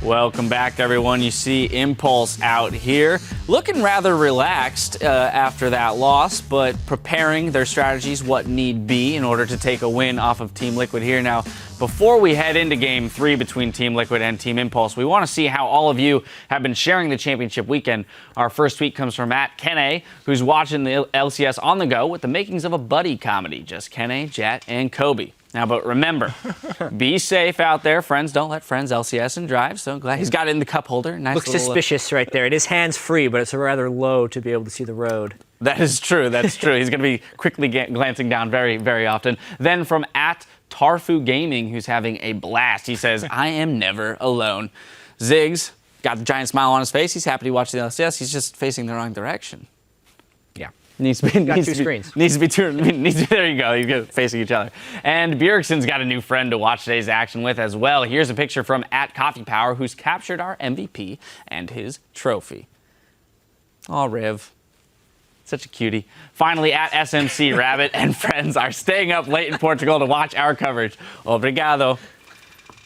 Welcome back, everyone. You see Impulse out here looking rather relaxed after that loss, but preparing their strategies, what need be, in order to take a win off of Team Liquid here. Now, before we head into Game 3 between Team Liquid and Team Impulse, we want to see how all of you have been sharing the championship weekend. Our first tweet comes from @Kene, who's watching the LCS on the go with the makings of a buddy comedy. Just Kene, Jet, and Kobe. Now, but remember, be safe out there. Friends don't let friends LCS and drive. So glad he's got it in the cup holder. Nice. Looks suspicious right there. It is hands-free, but it's rather low to be able to see the road. That is true. That's true. He's going to be quickly glancing down very, very often. Then from @Tarfu Gaming, who's having a blast. He says, I am never alone. Ziggs got the giant smile on his face. He's happy to watch the LCS. He's just facing the wrong direction. Yeah. Needs to be, got two screens. There you go. You're facing each other. And Bjergsen's got a new friend to watch today's action with as well. Here's a picture from @CoffeePower, who's captured our MVP and his trophy. Aw, Riv. Such a cutie. Finally, @SMC Rabbit and friends are staying up late in Portugal to watch our coverage. Obrigado.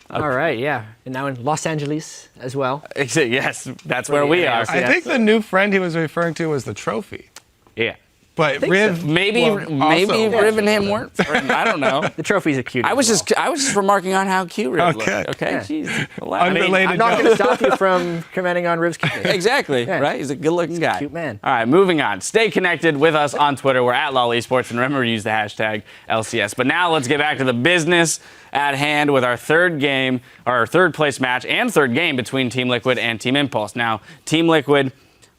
Okay. All right, yeah. And now in Los Angeles as well. Yes, that's where we are. I think the new friend he was referring to was the trophy. Yeah. But Riv, so. maybe Riv and him weren't friends. I don't know. The trophy's a cutie. I was just remarking on how cute Riv looked. Okay, yeah. jeez. Unrelated. I'm not going to stop you from commenting on Riv's cuteness. Exactly, yeah. Right? He's a good-looking guy. Cute man. All right, moving on. Stay connected with us on Twitter. We're @LOL Esports, and remember to use the hashtag LCS. But now let's get back to the business at hand with our third game, our third place match and third game between Team Liquid and Team Impulse. Now, Team Liquid,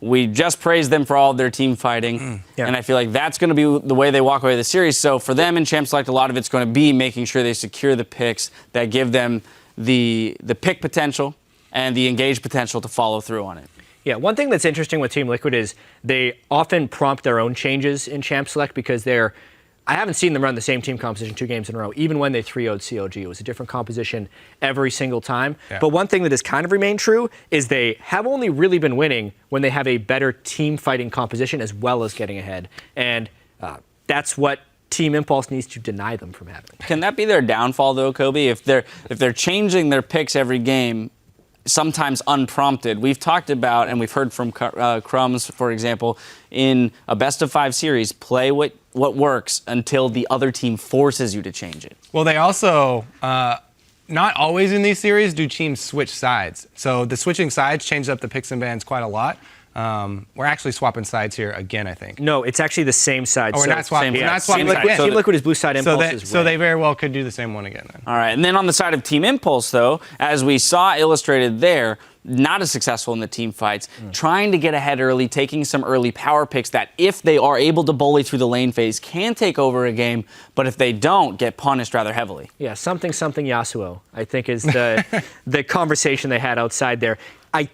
we just praised them for all of their team fighting, and I feel like that's going to be the way they walk away with the series. So for them in Champ Select, a lot of it's going to be making sure they secure the picks that give them the pick potential and the engage potential to follow through on it. Yeah, one thing that's interesting with Team Liquid is they often prompt their own changes in Champ Select because I haven't seen them run the same team composition 2 games in a row. Even when they 3-0'd COG, it was a different composition every single time. Yeah. But one thing that has kind of remained true is they have only really been winning when they have a better team fighting composition as well as getting ahead. And that's what Team Impulse needs to deny them from having. Can that be their downfall, though, Kobe? If they're changing their picks every game, sometimes unprompted. We've talked about, and we've heard from Crumbs, for example, in a best-of-5 series, play what works until the other team forces you to change it. Well, they also, not always in these series, do teams switch sides. So the switching sides changes up the picks and bans quite a lot. We're actually swapping sides here again, I think. No, it's actually the same side. Oh, we're not swapping. We're not swapping. Team Liquid is blue side, Impulse is red. So they very well could do the same one again then. All right, and then on the side of Team Impulse, though, as we saw illustrated there, not as successful in the team fights, trying to get ahead early, taking some early power picks that, if they are able to bully through the lane phase, can take over a game, but if they don't, get punished rather heavily. Yeah, something Yasuo, I think, is the conversation they had outside there. I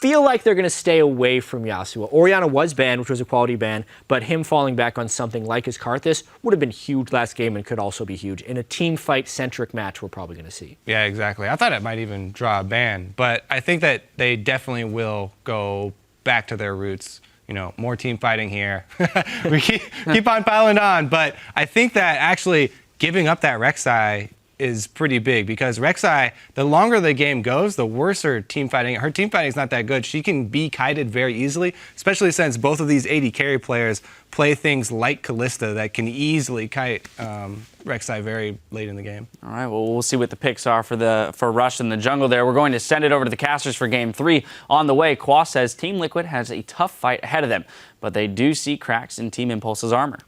feel like they're going to stay away from Yasuo. Orianna was banned, which was a quality ban, but him falling back on something like his Karthus would have been huge last game and could also be huge. In a team fight-centric match, we're probably going to see. Yeah, exactly. I thought it might even draw a ban, but I think that they definitely will go back to their roots. You know, more team fighting here. We keep on piling on, but I think that actually giving up that Rek'Sai is pretty big because Rek'Sai, the longer the game goes, the worse her team fighting. Her team fighting is not that good. She can be kited very easily, especially since both of these AD carry players play things like Kalista that can easily kite Rek'Sai very late in the game. All right, well, we'll see what the picks are for Rush in the jungle there. We're going to send it over to the casters for Game 3. On the way, Quas says Team Liquid has a tough fight ahead of them, but they do see cracks in Team Impulse's armor.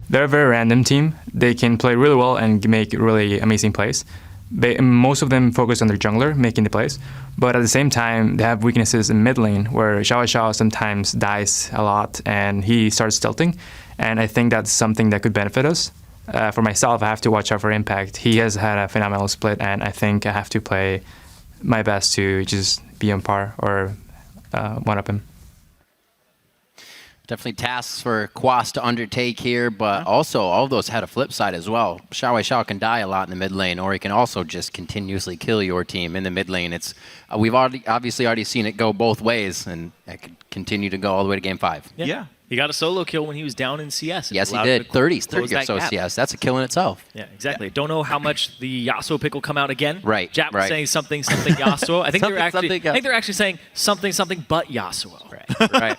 They're a very random team. They can play really well and make really amazing plays. Most of them focus on their jungler, making the plays. But at the same time, they have weaknesses in mid lane, where Xiao sometimes dies a lot and he starts tilting. And I think that's something that could benefit us. For myself, I have to watch out for Impact. He has had a phenomenal split, and I think I have to play my best to just be on par or one-up him. Definitely tasks for Quas to undertake here, but also all of those had a flip side as well. Xiao can die a lot in the mid lane, or he can also just continuously kill your team in the mid lane. It's we've obviously already seen it go both ways, and it could continue to go all the way to Game 5. Yeah. He got a solo kill when he was down in CS. Yes, he Allowed did. him to 30 close or that so gap. CS. That's a kill in itself. Yeah, exactly. Don't know how much the Yasuo pick will come out again. Right, Jap was right. saying something Yasuo. I think they're actually saying something but Yasuo. Right.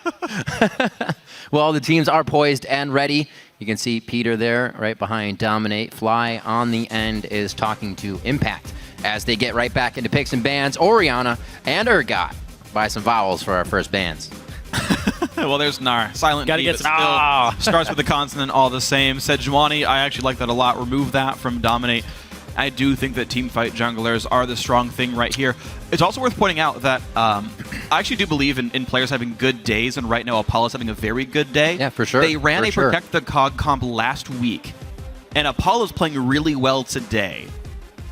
Well, the teams are poised and ready. You can see Peter there right behind Dominate. Fly on the end is talking to Impact as they get right back into picks and bans. Orianna and Urgot buy some vowels for our first bans. Well, there's Nar. Silent Gotta D, get but some still starts with the consonant all the same. Sejuani, I actually like that a lot. Remove that from Dominate. I do think that teamfight junglers are the strong thing right here. It's also worth pointing out that I actually do believe in players having good days, and right now Apollo's having a very good day. Yeah, for sure. They ran For a sure. Protect the Cog comp last week, and Apollo's playing really well today.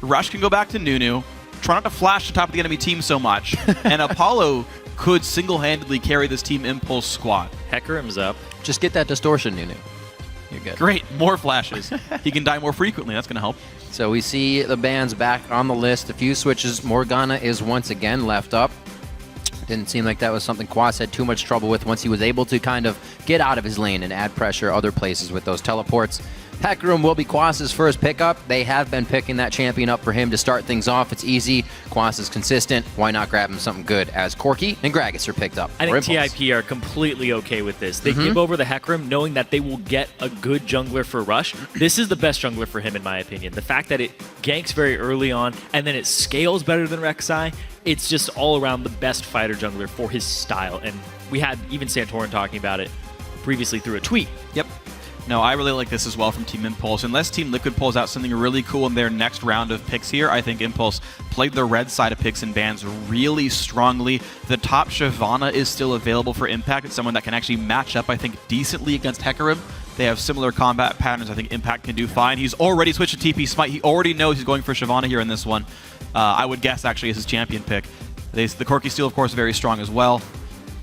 Rush can go back to Nunu. Try not to flash the top of the enemy team so much, and Apollo could single-handedly carry this Team Impulse squad. Hecarim's up. Just get that distortion, Nunu. You're good. Great, more flashes. He can die more frequently. That's going to help. So we see the bans back on the list. A few switches. Morgana is once again left up. Didn't seem like that was something Quas had too much trouble with once he was able to kind of get out of his lane and add pressure other places with those teleports. Hecarim will be Quas's first pickup. They have been picking that champion up for him to start things off. It's easy. Quas is consistent. Why not grab him something good as Corki and Gragas are picked up? I for think Impulse. TIP are completely okay with this. They give over the Hecarim knowing that they will get a good jungler for Rush. This is the best jungler for him, in my opinion. The fact that it ganks very early on and then it scales better than Rek'Sai, it's just all around the best fighter jungler for his style. And we had even Santorin talking about it previously through a tweet. Yep. No, I really like this as well from Team Impulse. Unless Team Liquid pulls out something really cool in their next round of picks here, I think Impulse played the red side of picks and bans really strongly. The top Shyvana is still available for Impact. It's someone that can actually match up, I think, decently against Hecarim. They have similar combat patterns. I think Impact can do fine. He's already switched to TP Smite. He already knows he's going for Shyvana here in this one. I would guess, actually, is his champion pick. The Corki Steel, of course, very strong as well.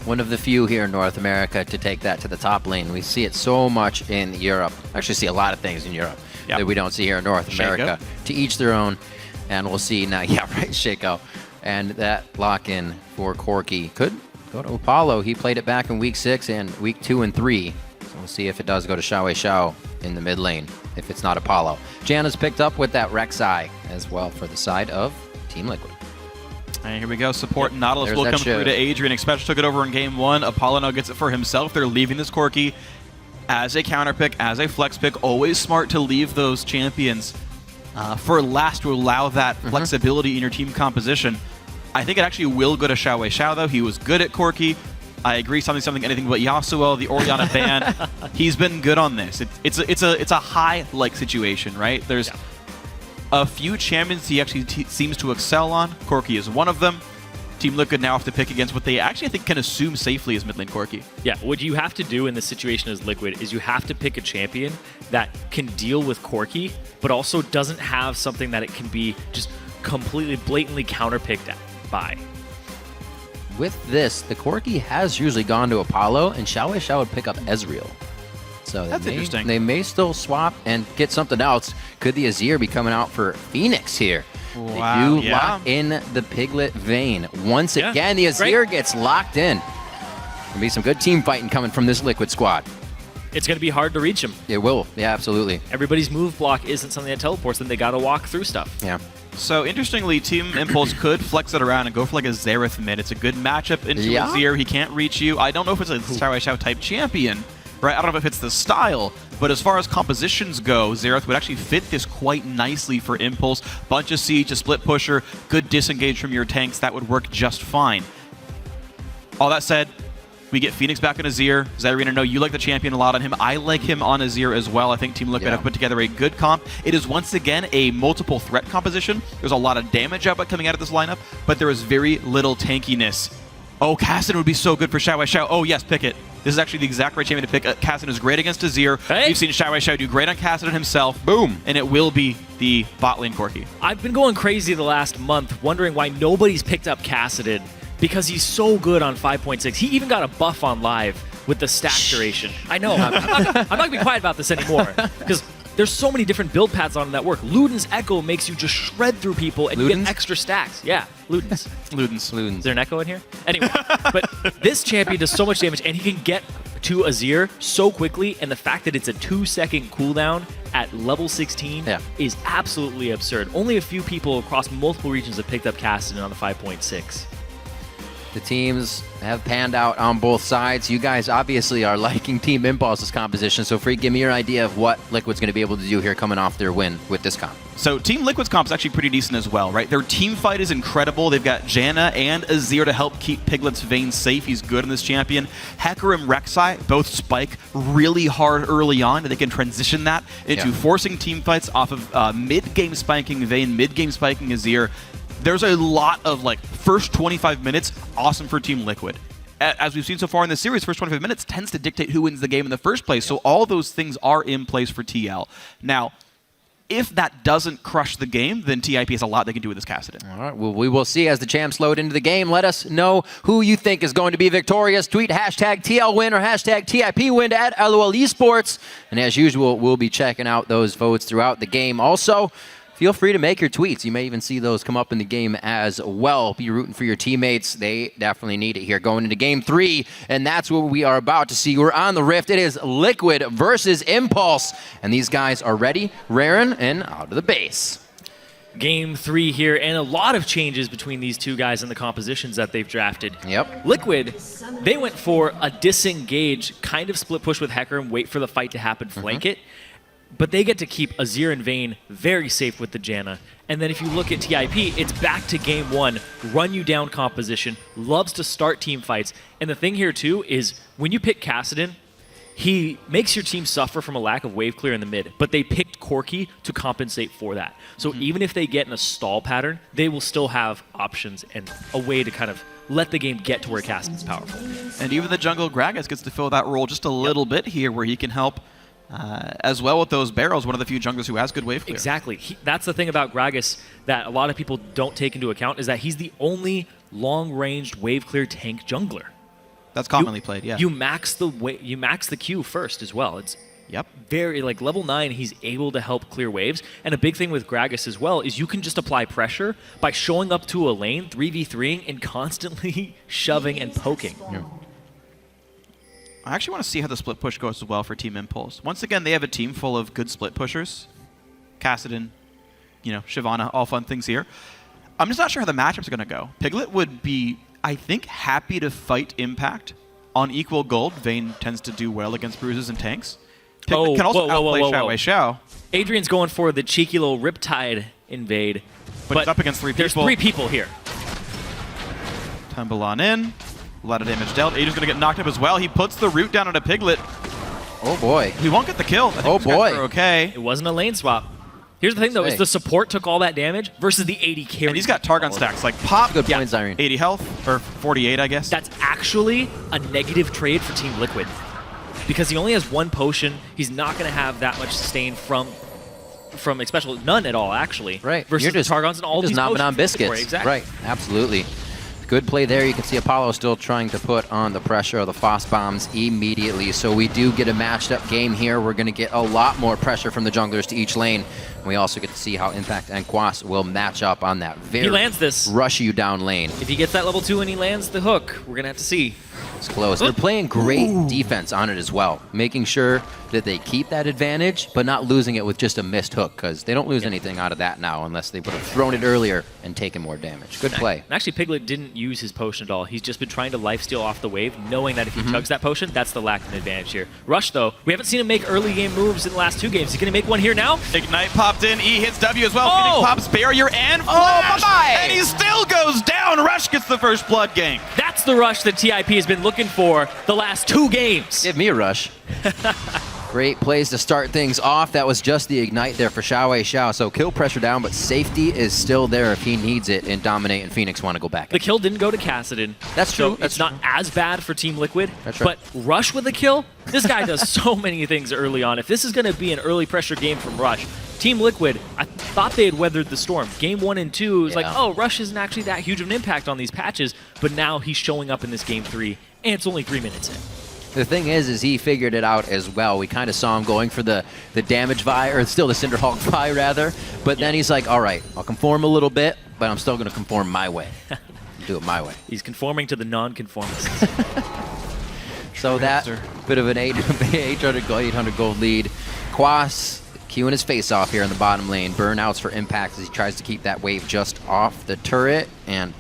One of the few here in North America to take that to the top lane. We see it so much in Europe. Actually see a lot of things in Europe that we don't see here in North America. To each their own. And we'll see now. Yeah, right, Shaco. And that lock-in for Corki could go to Apollo. He played it back in Week 6 and Week 2 and 3. So we'll see if it does go to Xiao in the mid lane, if it's not Apollo. Janna's picked up with that Rek'Sai as well for the side of Team Liquid. And here we go. Support Nautilus There's will that come through shiv. to Adrian. Expesh took it over in Game 1. Apollo now gets it for himself. They're leaving this Corki as a counter pick, as a flex pick. Always smart to leave those champions for last to allow that flexibility in your team composition. I think it actually will go to Xiao, though. He was good at Corki. I agree, something, anything but Yasuo, the Orianna ban. He's been good on this. It's a high-like situation, right? There's a few champions he actually seems to excel on. Corki is one of them. Team Liquid now have to pick against what they actually, I think, can assume safely is mid lane Corki. Yeah, what you have to do in this situation as Liquid is you have to pick a champion that can deal with Corki, but also doesn't have something that it can be just completely blatantly counterpicked by. With this, the Corki has usually gone to Apollo, and Xiao would pick up Ezreal. So That's interesting. They may still swap and get something else. Could the Azir be coming out for Phoenix here? Wow, They do lock in the Piglet vein. Once again, the Azir gets locked in. There'll be some good team fighting coming from this Liquid squad. It's going to be hard to reach him. It will. Yeah, absolutely. Everybody's move block isn't something that teleports, then they got to walk through stuff. Yeah. So, interestingly, Team Impulse could flex it around and go for like a Xerath mid. It's a good matchup into Azir. He can't reach you. I don't know if it's a Xiao type champion, right? I don't know if it's the style, but as far as compositions go, Xerath would actually fit this quite nicely for Impulse. Bunch of siege, a split pusher, good disengage from your tanks. That would work just fine. All that said, we get Phoenix back on Azir. Zyrina, I know you like the champion a lot on him. I like him on Azir as well. I think Team Liquid have put together a good comp. It is once again a multiple threat composition. There's a lot of damage output coming out of this lineup, but there is very little tankiness. Oh, Kassadin would be so good for Xiao. Oh, yes, pick it. This is actually the exact right champion to pick. Kassadin is great against Azir. Hey. We've seen Xiao do great on Kassadin himself. Boom. And it will be the bot lane Corki. I've been going crazy the last month wondering why nobody's picked up Kassadin because he's so good on 5.6. He even got a buff on live with the stack duration. I know. I'm not going to be quiet about this anymore because there's so many different build paths on that work. Luden's Echo makes you just shred through people and you get extra stacks. Yeah, Luden's. Ludens. Is there an echo in here? Anyway, but this champion does so much damage, and he can get to Azir so quickly, and the fact that it's a 2-second cooldown at level 16 is absolutely absurd. Only a few people across multiple regions have picked up Kassadin on the 5.6. The teams have panned out on both sides. You guys obviously are liking Team Impulse's composition, so Freak, give me your idea of what Liquid's going to be able to do here coming off their win with this comp. So Team Liquid's comp is actually pretty decent as well, right? Their team fight is incredible. They've got Janna and Azir to help keep Piglet's Vayne safe. He's good in this champion. Hecarim, Rek'Sai both spike really hard early on, and they can transition that into forcing team fights off of mid-game spiking Vayne, mid-game spiking Azir. There's a lot of, like, first 25 minutes, awesome for Team Liquid. As we've seen so far in the series, first 25 minutes tends to dictate who wins the game in the first place. So all those things are in place for TL. Now, if that doesn't crush the game, then TIP has a lot they can do with this Kassadin. All right, well, we will see as the champs load into the game. Let us know who you think is going to be victorious. Tweet hashtag TLWin or hashtag TIPWin at LOL Esports. And as usual, we'll be checking out those votes throughout the game. Also, feel free to make your tweets. You may even see those come up in the game as well. Be rooting for your teammates. They definitely need it here going into Game 3, and that's what we are about to see. We're on the Rift. It is Liquid versus Impulse, and these guys are ready, raring, and out of the base. Game 3 here, and a lot of changes between these two guys and the compositions that they've drafted. Yep. Liquid, they went for a disengage, kind of split push with Hecarim, wait for the fight to happen, flank it. But they get to keep Azir and Vayne very safe with the Janna. And then if you look at TIP, it's back to game 1, run you down composition, loves to start team fights. And the thing here too is when you pick Kassadin, he makes your team suffer from a lack of wave clear in the mid, but they picked Corki to compensate for that. So even if they get in a stall pattern, they will still have options and a way to kind of let the game get to where Kassadin's powerful. And even the jungle Gragas gets to fill that role just a little bit here where he can help as well with those barrels, one of the few junglers who has good wave clear. Exactly. That's the thing about Gragas that a lot of people don't take into account is that he's the only long-ranged wave clear tank jungler. That's commonly played, yeah. You max the Q first as well. It's very, like, level 9, he's able to help clear waves. And a big thing with Gragas as well is you can just apply pressure by showing up to a lane, 3v3ing, and constantly shoving and poking. Yeah. I actually want to see how the split push goes as well for Team Impulse. Once again, they have a team full of good split pushers. Kassadin, Shyvana, all fun things here. I'm just not sure how the matchups are going to go. Piglet would be, I think, happy to fight Impact on equal gold. Vayne tends to do well against bruises and tanks. Piglet can also outplay Xiao. Adrian's going for the cheeky little Riptide invade. But he's up against 3 people. There's 3 people here. Tumble on in. A lot of damage dealt. Adrian's going to get knocked up as well. He puts the root down on a Piglet. Oh, boy. He won't get the kill. I think oh, boy. Okay. It wasn't a lane swap. Here's the thing, though, is the support took all that damage versus the 80 carry. And he's got Targon stacks. Like, pop. Good point, Zyrene. 80 health, or 48, I guess. That's actually a negative trade for Team Liquid. Because he only has 1 potion. He's not going to have that much sustain from especially none at all, actually. Right. Versus You're Targons and all these potions. potions. On biscuits. Exactly. Right. Absolutely. Good play there. You can see Apollo still trying to put on the pressure of the Frost Bombs immediately. So we do get a matched up game here. We're going to get a lot more pressure from the junglers to each lane. And we also get to see how Impact and Quas will match up on that very he lands this. Rush you down lane. If he gets that level 2 and he lands the hook, we're going to have to see. It's close. They're playing great defense on it as well, making sure that they keep that advantage, but not losing it with just a missed hook, because they don't lose anything out of that now unless they would have thrown it earlier and taken more damage. Good play. Actually, Piglet didn't use his potion at all. He's just been trying to lifesteal off the wave, knowing that if he chugs that potion, that's the lack of advantage here. Rush, though, we haven't seen him make early game moves in the last 2 games. He's going to make one here now. Ignite popped in. E hits W as well. Phoenix pops barrier and flash. Bye-bye. And he still goes down. Rush gets the first blood gank. That's the Rush that TIP has been looking for the last 2 games. Give me a Rush. Great plays to start things off. That was just the Ignite there for Xiao. So kill pressure down, but safety is still there if he needs it, and Dominate and Phoenix want to go back. The kill didn't go to Kassadin. That's true. So it's not as bad for Team Liquid. That's right. But Rush with a kill, this guy does so many things early on. If this is going to be an early pressure game from Rush, Team Liquid, I thought they had weathered the storm. Game 1 and 2, it was like, oh, Rush isn't actually that huge of an impact on these patches, but now he's showing up in this Game 3, and it's only 3 minutes in. The thing is he figured it out as well. We kind of saw him going for the damage Vi, or still the Cinderhulk Vi rather. But then he's like, all right, I'll conform a little bit, but I'm still going to conform my way. Do it my way. He's conforming to the non-conformists. So that bit of an 800 gold lead. Quas queuing his face off here in the bottom lane. Burnouts for Impact as he tries to keep that wave just off the turret. And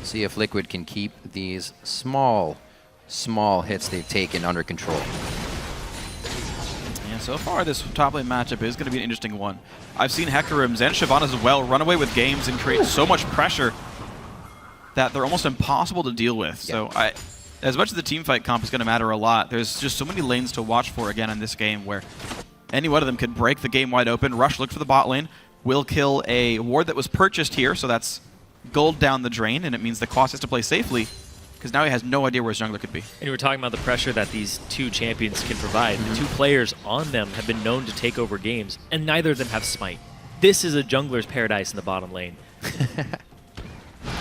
see if Liquid can keep these small hits they've taken under control. Yeah, so far this top lane matchup is going to be an interesting one. I've seen Hekarims and Shyvana as well run away with games and create so much pressure that they're almost impossible to deal with. So as much as the team fight comp is going to matter a lot, there's just so many lanes to watch for again in this game where any one of them could break the game wide open. Rush looked for the bot lane, will kill a ward that was purchased here, so that's gold down the drain, and it means that Quas has to play safely because now he has no idea where his jungler could be. And you were talking about the pressure that these two champions can provide. The two players on them have been known to take over games, and neither of them have smite. This is a jungler's paradise in the bottom lane.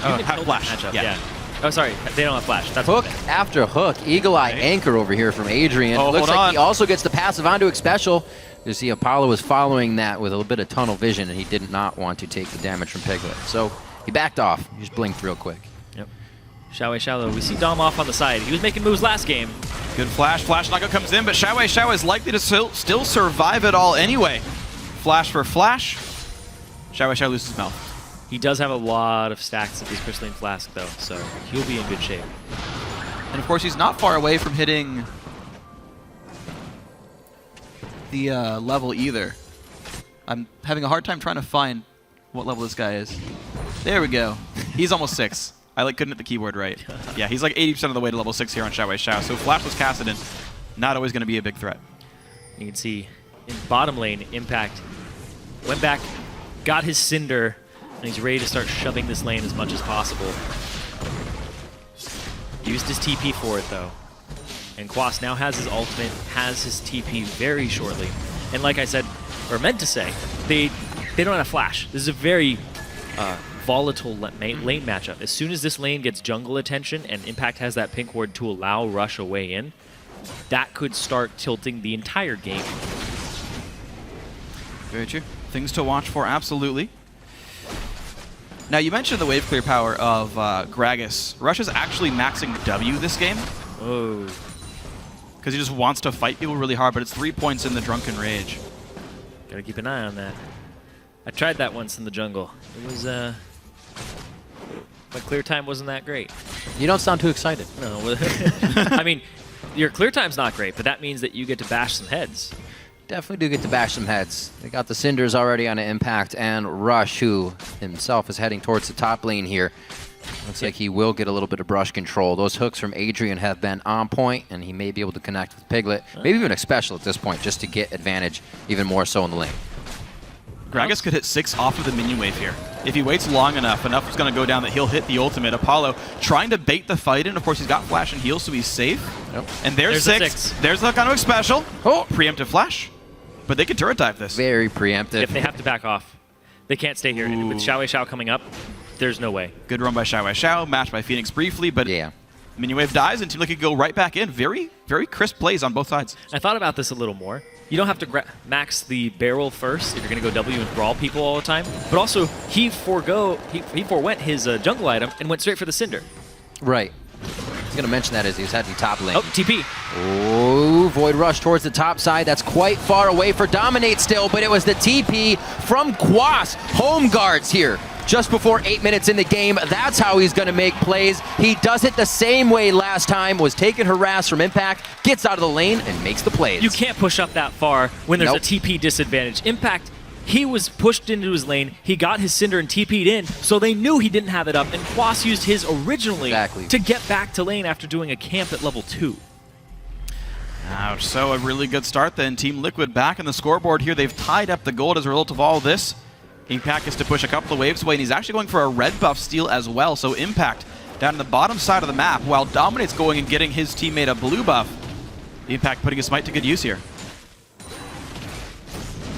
Have flash. Matchup, yeah. Oh, sorry, they don't have flash. That's Hook okay. after hook. Eagle Eye anchor over here from Adrian. Oh, Looks hold like on. he also gets the passive onto a special. You see Apollo was following that with a little bit of tunnel vision, and he did not want to take the damage from Piglet. So he backed off. He just blinked real quick. Yep. Xiaowei, we see Dom off on the side. He was making moves last game. Good flash. Flash Naga comes in, but Xiao is likely to still survive it all anyway. Flash for flash. Xiao loses his mouth. He does have a lot of stacks of his Crystalline Flask, though, so he'll be in good shape. And of course, he's not far away from hitting the level either. I'm having a hard time trying to find what level this guy is. There we go. He's almost 6. I couldn't hit the keyboard right. Yeah, he's like 80% of the way to level 6 here on Xiao. So flashless Kassadin, not always going to be a big threat. You can see in bottom lane, Impact went back, got his Cinder, and he's ready to start shoving this lane as much as possible. Used his TP for it, though. And Quas now has his ultimate, has his TP very shortly. And like I said, or meant to say, they don't have flash. This is a very volatile lane matchup. As soon as this lane gets jungle attention and Impact has that pink ward to allow Rush a way in, that could start tilting the entire game. Very true. Things to watch for, absolutely. Now, you mentioned the wave clear power of Gragas. Rush is actually maxing W this game. Oh. Because he just wants to fight people really hard, but it's 3 points in the Drunken Rage. Gotta keep an eye on that. I tried that once in the jungle. It was, my clear time wasn't that great. You don't sound too excited. No, I mean, your clear time's not great, but that means that you get to bash some heads. Definitely do get to bash some heads. They got the Cinders already on an Impact, and Rush, who himself is heading towards the top lane here. Looks like he will get a little bit of brush control. Those hooks from Adrian have been on point, and he may be able to connect with Piglet. Maybe even a special at this point, just to get advantage even more so in the lane. Gragas could hit 6 off of the minion wave here. If he waits long enough is going to go down that he'll hit the ultimate. Apollo trying to bait the fight in. Of course, he's got flash and heal, so he's safe. Yep. And there's a 6. There's the kind of special. Oh. Preemptive flash. But they can turret dive this. Very preemptive. If they have to back off, they can't stay here. With Xiao coming up, there's no way. Good run by Xiao. Matched by Phoenix briefly, but Yeah. minion wave dies and Team Liquid can go right back in. Very, very crisp plays on both sides. I thought about this a little more. You don't have to max the barrel first if you're going to go W and brawl people all the time. But also, he forewent his jungle item and went straight for the Cinder. Right. I was going to mention that as he was heading top lane. Oh, TP. Oh, Void Rush towards the top side. That's quite far away for Dominate still, but it was the TP from Quas. Home guards here. Just before 8 minutes in the game, that's how he's going to make plays. He does it the same way last time, was taking harass from Impact, gets out of the lane, and makes the plays. You can't push up that far when there's Nope. a TP disadvantage. Impact, he was pushed into his lane, he got his Cinder and TP'd in, so they knew he didn't have it up, and Quas used his originally Exactly. to get back to lane after doing a camp at level 2. Ouch, so a really good start then. Team Liquid back in the scoreboard here. They've tied up the gold as a result of all this. Impact is to push a couple of waves away, and he's actually going for a red buff steal as well. So Impact down in the bottom side of the map, while Dominate's going and getting his teammate a blue buff. Impact putting his smite to good use here.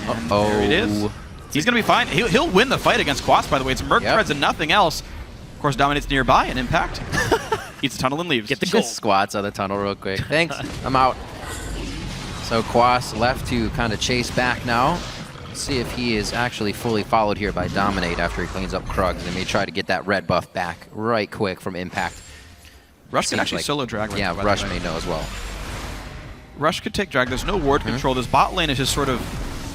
Uh-oh. There it is. He's going to be fine. He'll win the fight against Quas, by the way. It's Merc Threads and nothing else. Of course, Dominate's nearby, and Impact Eats a tunnel and leaves. Get the gold. Just squats on the tunnel real quick. Thanks. I'm out. So Quas left to kind of chase back now. See if he is actually fully followed here by Dominate after he cleans up Krugs. They may try to get that red buff back right quick from Impact. Rush can Seems actually like- solo drag right now, Yeah, by Rush the way. may know as well. Rush could take drag. There's no ward control. This bot lane is just sort of,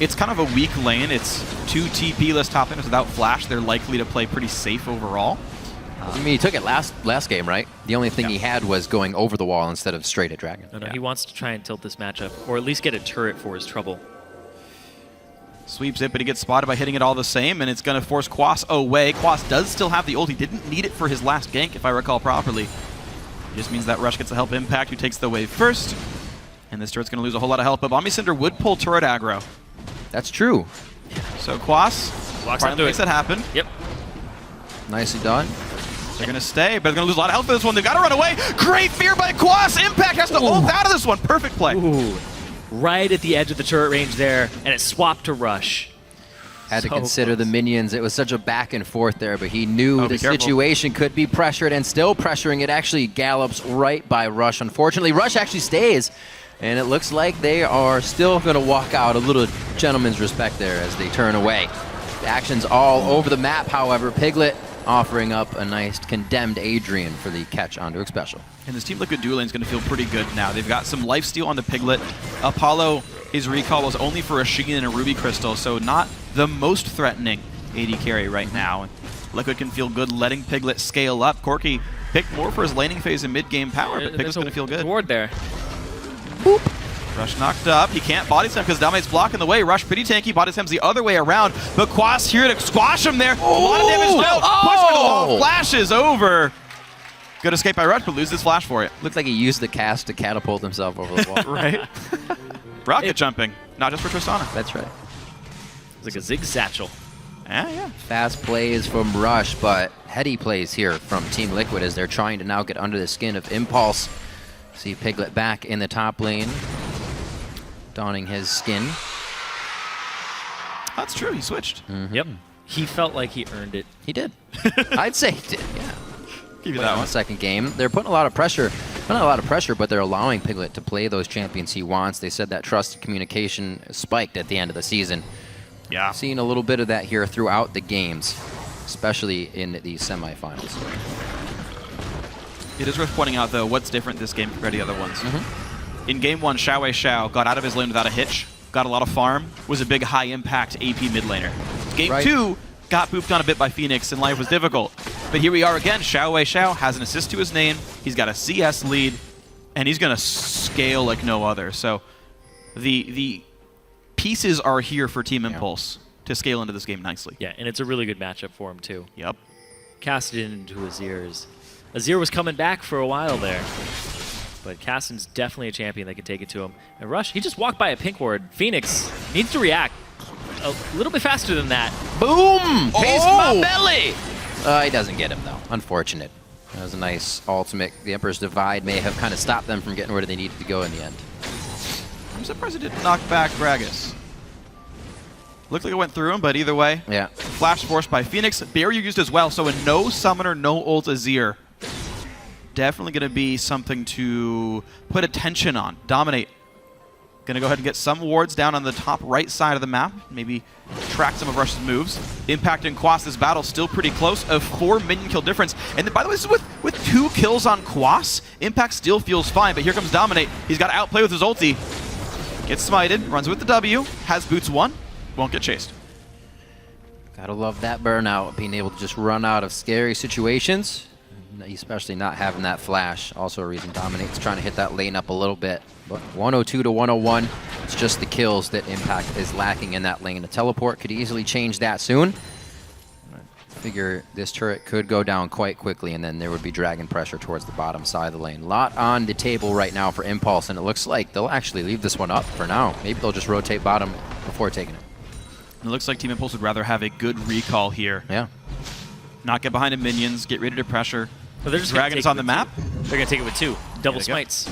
it's kind of a weak lane. It's 2 TP-less top laners without flash. They're likely to play pretty safe overall. I mean, he took it last game, right? The only thing he had was going over the wall instead of straight at Dragon. No, he wants to try and tilt this matchup, or at least get a turret for his trouble. Sweeps it, but he gets spotted by hitting it all the same, and it's going to force Quas away. Quas does still have the ult. He didn't need it for his last gank, if I recall properly. It just means that Rush gets to help Impact, who takes the wave first. And this turret's going to lose a whole lot of health, but Bombi Cinder would pull turret aggro. That's true. So Quas Walks finally onto makes it. that happen. Yep. Nicely done. They're going to stay, but they're going to lose a lot of health for this one. They've got to run away. Great fear by Quas. Impact has to ult out of this one. Perfect play. Ooh. Right at the edge of the turret range there, and it swapped to Rush. Had to So consider the close. minions. It was such a back and forth there, but he knew Oh, the be careful. situation could be pressured and still pressuring. It actually gallops right by Rush. Unfortunately, Rush actually stays, and it looks like they are still going to walk out a little gentleman's respect there as they turn away. The action's all over the map, however. Piglet offering up a nice condemned Adrian for the catch onto a special. And this Team Liquid duo lane is going to feel pretty good now. They've got some lifesteal on the Piglet. Apollo, his recall was only for a Shiggy and a Ruby Crystal, so not the most threatening AD carry right now. And Liquid can feel good letting Piglet scale up. Corki picked more for his laning phase and mid-game power, but Piglet's going to feel good. Ward there. Rush knocked up. He can't body slam because Dominate's blocking the way. Rush pretty tanky. Body slams the other way around, but Quas here to squash him there. A lot of damage. No, Quas for the wall. Flashes over. Good escape by Rush, but lose this flash for it. Looked like he used the cast to catapult himself over the wall. Right? Rocket jumping, not just for Tristana. That's right. It's like a zig satchel. Yeah. Fast plays from Rush, but heady plays here from Team Liquid as they're trying to now get under the skin of Impulse. See Piglet back in the top lane, donning his skin. That's true. He switched. Yep. He felt like he earned it. He did. I'd say he did, yeah. Give you Playing that the one. second game. They're putting a lot of pressure. Not a lot of pressure, but they're allowing Piglet to play those champions he wants. They said that trusted communication spiked at the end of the season. Yeah. Seeing a little bit of that here throughout the games, especially in the semifinals. It is worth pointing out, though, what's different this game compared to the other ones. In game one, Xiao got out of his lane without a hitch, got a lot of farm, was a big high-impact AP mid laner. Game Right. two, got booped on a bit by Phoenix, and life was difficult. But here we are again. Xiao has an assist to his name, he's got a CS lead, and he's going to scale like no other. So the pieces are here for Team Impulse to scale into this game nicely. Yeah, and it's a really good matchup for him, too. Yep. Casted into Azir's. Azir was coming back for a while there. But Caston's definitely a champion that can take it to him. And Rush, he just walked by a pink ward. Phoenix needs to react a little bit faster than that. Boom! Taste my Oh! belly! He doesn't get him, though. Unfortunate. That was a nice ultimate. The Emperor's Divide may have kind of stopped them from getting where they needed to go in the end. I'm surprised it didn't knock back Gragas. Looked like it went through him, but either way. Yeah. Flash forced by Phoenix. Barrier used as well, so a no summoner, no ult Azir. Definitely going to be something to put attention on. Dominate. Going to go ahead and get some wards down on the top right side of the map. Maybe track some of Rush's moves. Impact and Quas, this battle still pretty close. A 4 minion kill difference. And then, by the way, this is with 2 kills on Quas. Impact still feels fine, but here comes Dominate. He's got to outplay with his ulti. Gets smited, runs with the W, has boots 1, won't get chased. Gotta love that burnout, being able to just run out of scary situations, especially not having that flash. Also a reason Dominate's trying to hit that lane up a little bit. But 102 to 101, it's just the kills that Impact is lacking in that lane. A teleport could easily change that soon. I figure this turret could go down quite quickly, and then there would be dragon pressure towards the bottom side of the lane. Lot on the table right now for Impulse, and it looks like they'll actually leave this one up for now. Maybe they'll just rotate bottom before taking it. It looks like Team Impulse would rather have a good recall here. Yeah. Not get behind the minions, get ready to pressure. But they're just gonna Dragon's take it on the with map, 2. They're going to take it with 2. Double There they go. smites.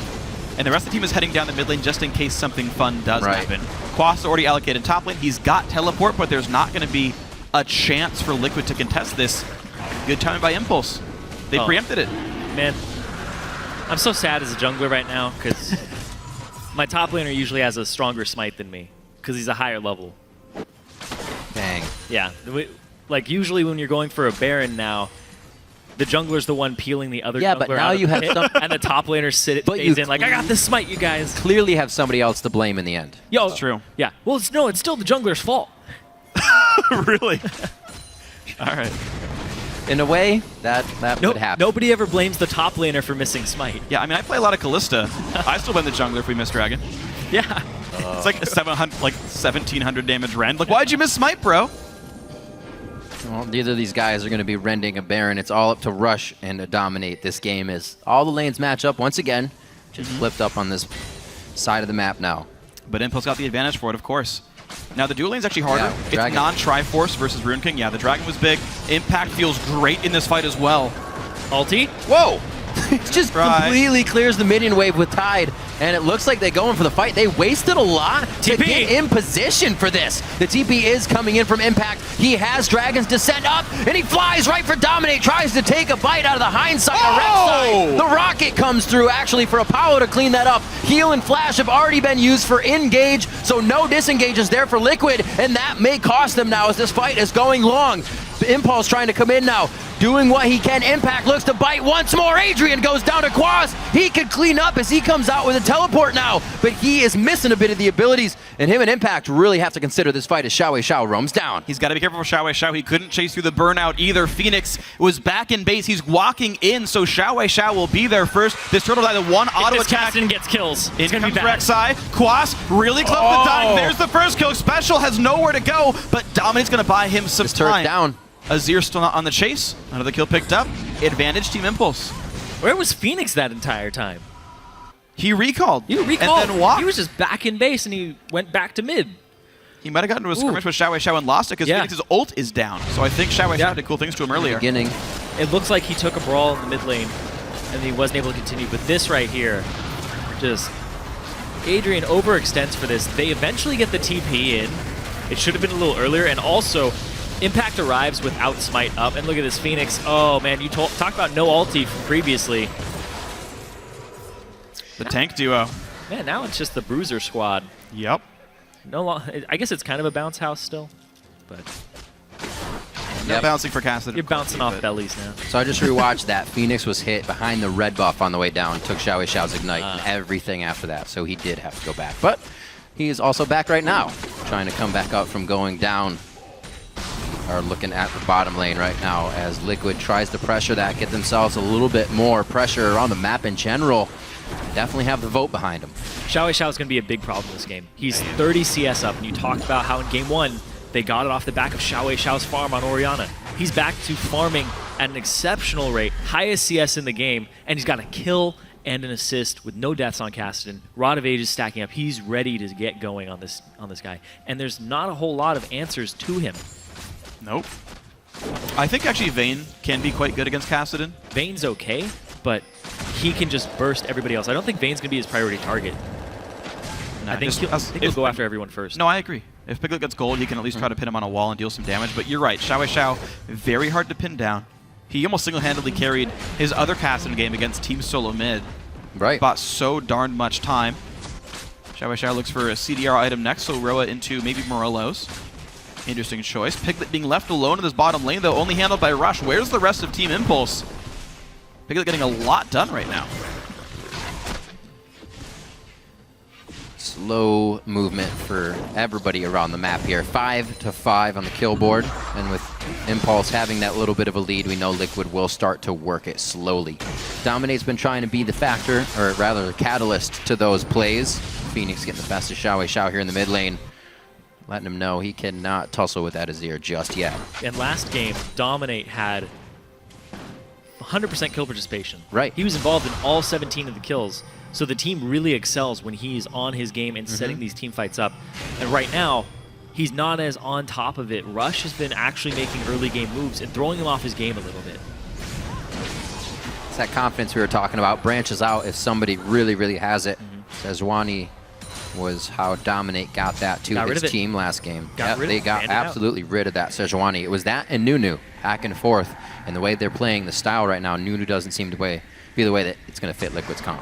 and the rest of the team is heading down the mid lane just in case something fun does Right. happen. Quas already allocated top lane. He's got teleport, but there's not going to be a chance for Liquid to contest this. Good timing by Impulse. They Oh. preempted it. Man, I'm so sad as a jungler right now because my top laner usually has a stronger smite than me because he's a higher level. Dang. Yeah. Like, usually when you're going for a Baron now, the jungler's the one peeling the other Yeah, jungler but now out of you the have pit, some- and the top laner But you stays in like, I got this smite, you guys. Clearly have somebody else to blame in the end. Yo, It's true. Yeah. Well, it's still the jungler's fault. Really? All right. In a way, that would happen. Nobody ever blames the top laner for missing smite. Yeah, I mean, I play a lot of Callista. I still blame the jungler if we miss Dragon. Yeah. It's like 700, like 1,700 damage rend. Like, why'd you miss Smite, bro? Well, neither of these guys are going to be rending a Baron. It's all up to Rush and to dominate this game as all the lanes match up once again. Just flipped up on this side of the map now. But Impulse got the advantage for it, of course. Now, the dual lane's actually harder. Yeah, It's Dragon. non-Triforce versus Rune King. Yeah, the Dragon was big. Impact feels great in this fight as well. Ulti? Whoa! It just Right. completely clears the minion wave with Tide, and it looks like they're going for the fight. They wasted a lot to TP. get in position for this. The TP is coming in from Impact. He has Dragon's Descent up, and he flies right for Dominate, tries to take a bite out of the hindsight. Oh! Side. The rocket comes through, actually, for Apollo to clean that up. Heal and Flash have already been used for engage, so no disengage is there for Liquid, and that may cost them now as this fight is going long. Impulse trying to come in now, doing what he can. Impact looks to bite once more. Adrian goes down to Quas. He could clean up as he comes out with a teleport now, but he is missing a bit of the abilities, and him and Impact really have to consider this fight as Xiao roams down. He's got to be careful for Xiao. He couldn't chase through the burnout either. Phoenix was back in base. He's walking in, so Xiao will be there first. This turtle died to one auto If this attack. Cassidy gets kills, In it's going to comes be bad. Rek'Sai. Quas really close to dying. There's the first kill. Special has nowhere to go, but Dominate's going to buy him some This turret time. down. Azir still not on the chase. Another kill picked up. Advantage Team Impulse. Where was Phoenix that entire time? He recalled. You recall. And then walked. He was just back in base, and he went back to mid. He might have gotten into a skirmish with Xiao and lost it because Yeah. Phoenix's ult is down. So I think Xiao Yeah. did cool things to him earlier. Beginning. It looks like he took a brawl in the mid lane, and he wasn't able to continue. But this right here, just Adrian overextends for this. They eventually get the TP in. It should have been a little earlier, and also Impact arrives without smite up. And look at this Phoenix. Oh man, you talked about no ulti from previously. The tank duo. Man, now it's just the Bruiser squad. Yep. I guess it's kind of a bounce house still, but Not bouncing for Cassidy. you're bouncing off but- bellies now. So I just rewatched that. Phoenix was hit behind the red buff on the way down, took Xiao's Ignite and everything after that, so he did have to go back. But he is also back right now, trying to come back up from going down, or looking at the bottom lane right now as Liquid tries to pressure that, get themselves a little bit more pressure around the map in general. Definitely have the vote behind him. Xiao is going to be a big problem this game. He's 30 CS up, and you talked about how in game one, they got it off the back of Xiao's farm on Orianna. He's back to farming at an exceptional rate, highest CS in the game, and he's got a kill and an assist with no deaths on Cassidy. Rod of Ages stacking up. He's ready to get going on this guy, and there's not a whole lot of answers to him. Nope. I think actually Vayne can be quite good against Cassidy. Vayne's okay, but he can just burst everybody else. I don't think Vayne's going to be his priority target. I think he'll go after everyone first. No, I agree. If Piglet gets gold, he can at least try to pin him on a wall and deal some damage. But you're right, Xiao, very hard to pin down. He almost single-handedly carried his other Cassidy game against Team Solo Mid. Right. Bought so darn much time. Xiao looks for a CDR item next, so Roa into maybe Morello's. Interesting choice. Piglet being left alone in this bottom lane, though, only handled by Rush. Where's the rest of Team Impulse? Piglet getting a lot done right now. Slow movement for everybody around the map here. 5-5 on the kill board, and with Impulse having that little bit of a lead, we know Liquid will start to work it slowly. Dominate's been trying to be the factor, or rather the catalyst to those plays. Phoenix getting the best of Xiao here in the mid lane, letting him know he cannot tussle with that Azir just yet. And last game, Dominate had 100% kill participation. Right. He was involved in all 17 of the kills. So the team really excels when he's on his game and setting these team fights up. And right now, he's not as on top of it. Rush has been actually making early game moves and throwing him off his game a little bit. It's that confidence we were talking about. Branches out if somebody really, really has it. Sejuani was how Dominate got that to his team last game. They got absolutely rid of that Sejuani. It was that and Nunu back and forth. And the way they're playing the style right now, Nunu doesn't seem to be the way that it's going to fit Liquid's comp.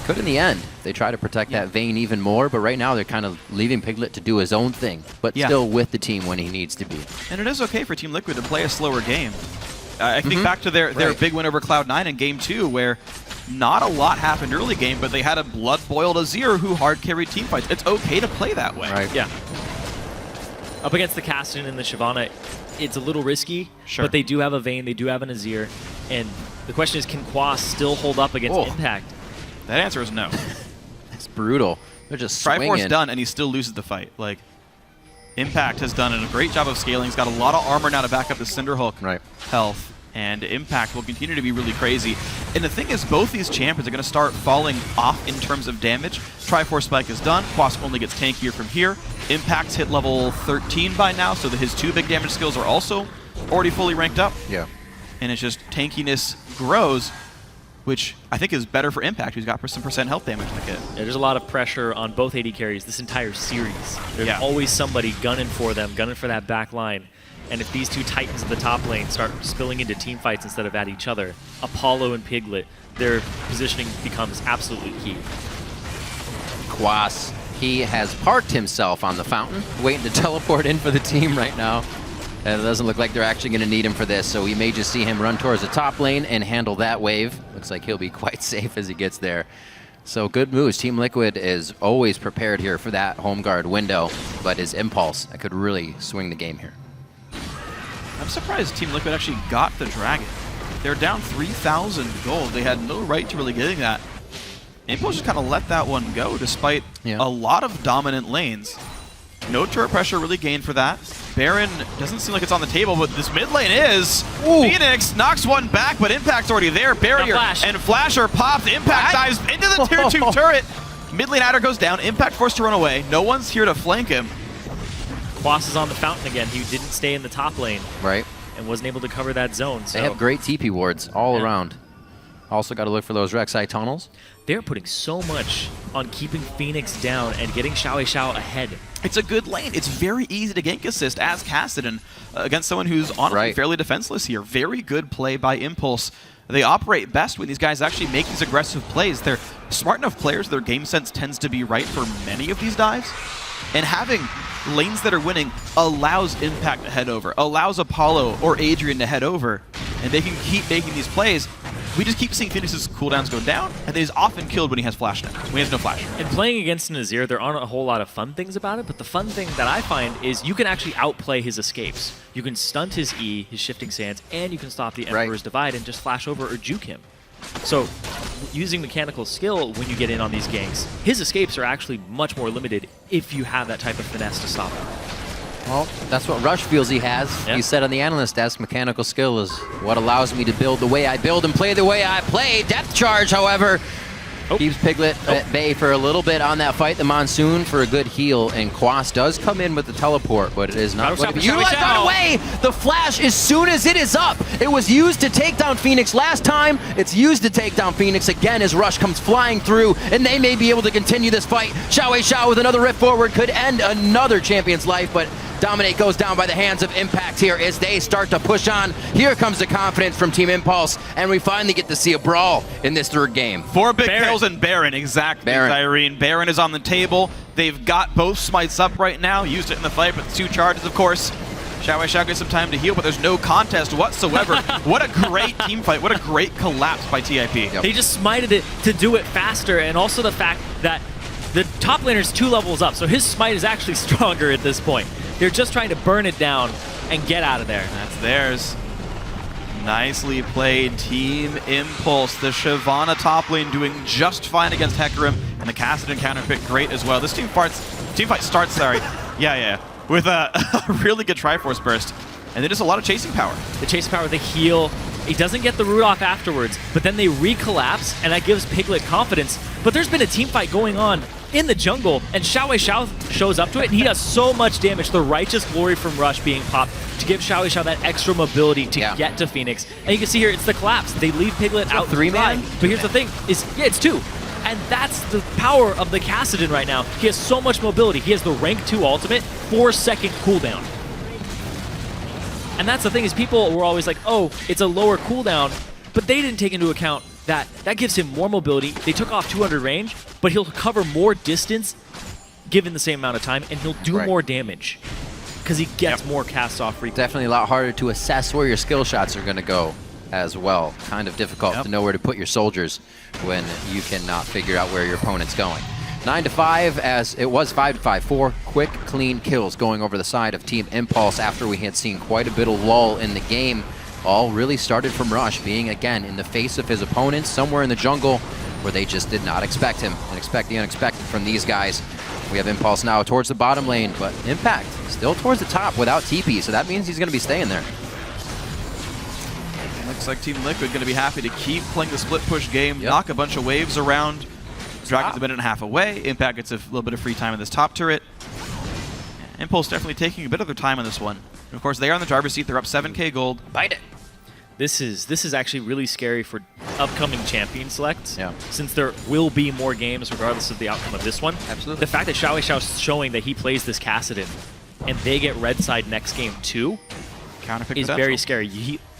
Could in the end. They try to protect that Vayne even more, but right now they're kind of leaving Piglet to do his own thing, but still with the team when he needs to be. And it is okay for Team Liquid to play a slower game. I think back to their big win over Cloud9 in Game 2, where not a lot happened early game, but they had a blood-boiled Azir who hard-carried teamfights. It's okay to play that way. Right. Yeah. Up against the Kassadin and the Shyvana, it's a little risky, but they do have a Vayne, they do have an Azir, and the question is, can Quas still hold up against Impact? That answer is no. It's brutal. They're just swinging. Triforce done, and he still loses the fight. Like, Impact has done a great job of scaling. He's got a lot of armor now to back up the Cinderhook health, and Impact will continue to be really crazy. And the thing is, both these champions are going to start falling off in terms of damage. Triforce Spike is done. Quas only gets tankier from here. Impact's hit level 13 by now, so that his 2 big damage skills are also already fully ranked up. Yeah. And it's just tankiness grows, which I think is better for Impact, who's got some percent health damage in the kit. Yeah, there's a lot of pressure on both AD carries this entire series. There's always somebody gunning for them, gunning for that back line. And if these two titans at the top lane start spilling into team fights instead of at each other, Apollo and Piglet, their positioning becomes absolutely key. Quas, he has parked himself on the fountain, waiting to teleport in for the team right now. And it doesn't look like they're actually going to need him for this, so we may just see him run towards the top lane and handle that wave. Looks like he'll be quite safe as he gets there. So good moves. Team Liquid is always prepared here for that home guard window, but his impulse that could really swing the game here. I'm surprised Team Liquid actually got the Dragon. They're down 3,000 gold. They had no right to really getting that. Impulse just kind of let that one go despite a lot of dominant lanes. No turret pressure really gained for that. Baron doesn't seem like it's on the table, but this mid lane is. Phoenix knocks one back, but Impact's already there. Barrier and Flasher pops. Impact dives into the tier 2 turret. Mid lane Adder goes down. Impact forced to run away. No one's here to flank him. Quas is on the fountain again. He didn't stay in the top lane. Right. And wasn't able to cover that zone. So. They have great TP wards all around. Also got to look for those Rek'Sai tunnels. They're putting so much on keeping Phoenix down and getting Xiao ahead. It's a good lane. It's very easy to gank assist as Kassadin against someone who's honestly fairly defenseless here. Very good play by Impulse. They operate best when these guys actually make these aggressive plays. They're smart enough players. Their game sense tends to be right for many of these dives. And having lanes that are winning allows Impact to head over, allows Apollo or Adrian to head over, and they can keep making these plays. We just keep seeing Phoenix's cooldowns go down, and he's often killed when he has flash now, when he has no flash. And playing against an Azir, there aren't a whole lot of fun things about it, but the fun thing that I find is you can actually outplay his escapes. You can stunt his E, his shifting sands, and you can stop the Emperor's Divide and just flash over or juke him. So using mechanical skill when you get in on these ganks, his escapes are actually much more limited if you have that type of finesse to stop him. Well, that's what Rush feels he has. He said on the analyst desk, mechanical skill is what allows me to build the way I build and play the way I play. Depth charge, however, keeps Piglet at bay for a little bit on that fight. The Monsoon for a good heal, and Quas does come in with the teleport, but it is not going to be utilized right away. The flash, as soon as it is up, it was used to take down Phoenix last time. It's used to take down Phoenix again as Rush comes flying through, and they may be able to continue this fight. Xiao with another rift forward could end another champion's life, but Dominate goes down by the hands of Impact here as they start to push on. Here comes the confidence from Team Impulse, and we finally get to see a brawl in this third game. 4 big kills and Baron, exactly, Irene. Baron is on the table. They've got both smites up right now. Used it in the fight, but 2 charges, of course. Xiao gets some time to heal, but there's no contest whatsoever. What a great team fight. What a great collapse by TIP. They just smited it to do it faster, and also the fact that the top laner's 2 levels up, so his smite is actually stronger at this point. They're just trying to burn it down and get out of there. That's theirs. Nicely played, Team Impulse. The Shyvana top lane doing just fine against Hecarim, and the Kassadin counter pick great as well. This team fight starts, with a really good Triforce burst, and then just a lot of chasing power. The chasing power, the heal. He doesn't get the root off afterwards, but then they recollapse, and that gives Piglet confidence. But there's been a team fight going on in the jungle, and Xiao shows up to it, and he does so much damage. The Righteous Glory from Rush being popped to give Xiao that extra mobility to get to Phoenix. And you can see here, it's the collapse. They leave Piglet out 3-man. But here's the thing, it's 2. And that's the power of the Kassadin right now. He has so much mobility. He has the rank 2 ultimate, 4-second cooldown. And that's the thing, is people were always like, oh, it's a lower cooldown, but they didn't take into account that that gives him more mobility. They took off 200 range, but he'll cover more distance given the same amount of time, and he'll do more damage because he gets more casts off frequency. Definitely a lot harder to assess where your skill shots are going to go as well. Kind of difficult to know where to put your soldiers when you cannot figure out where your opponent's going. 9-5, as it was 5-5. 4 quick, clean kills going over the side of Team Impulse after we had seen quite a bit of lull in the game. All really started from Rush being, again, in the face of his opponents somewhere in the jungle where they just did not expect him and expect the unexpected from these guys. We have Impulse now towards the bottom lane, but Impact still towards the top without TP, so that means he's going to be staying there. Looks like Team Liquid going to be happy to keep playing the split push game, knock a bunch of waves around. Dragon's a minute and a half away. Impact gets a little bit of free time in this top turret. Impulse definitely taking a bit of their time on this one. And of course, they are in the driver's seat. They're up 7k gold. Bite it. This is actually really scary for upcoming champion selects. Yeah. Since there will be more games regardless of the outcome of this one. Absolutely. The fact that Xiao's showing that he plays this Kassadin and they get red side next game too Counterpick is potential. very scary.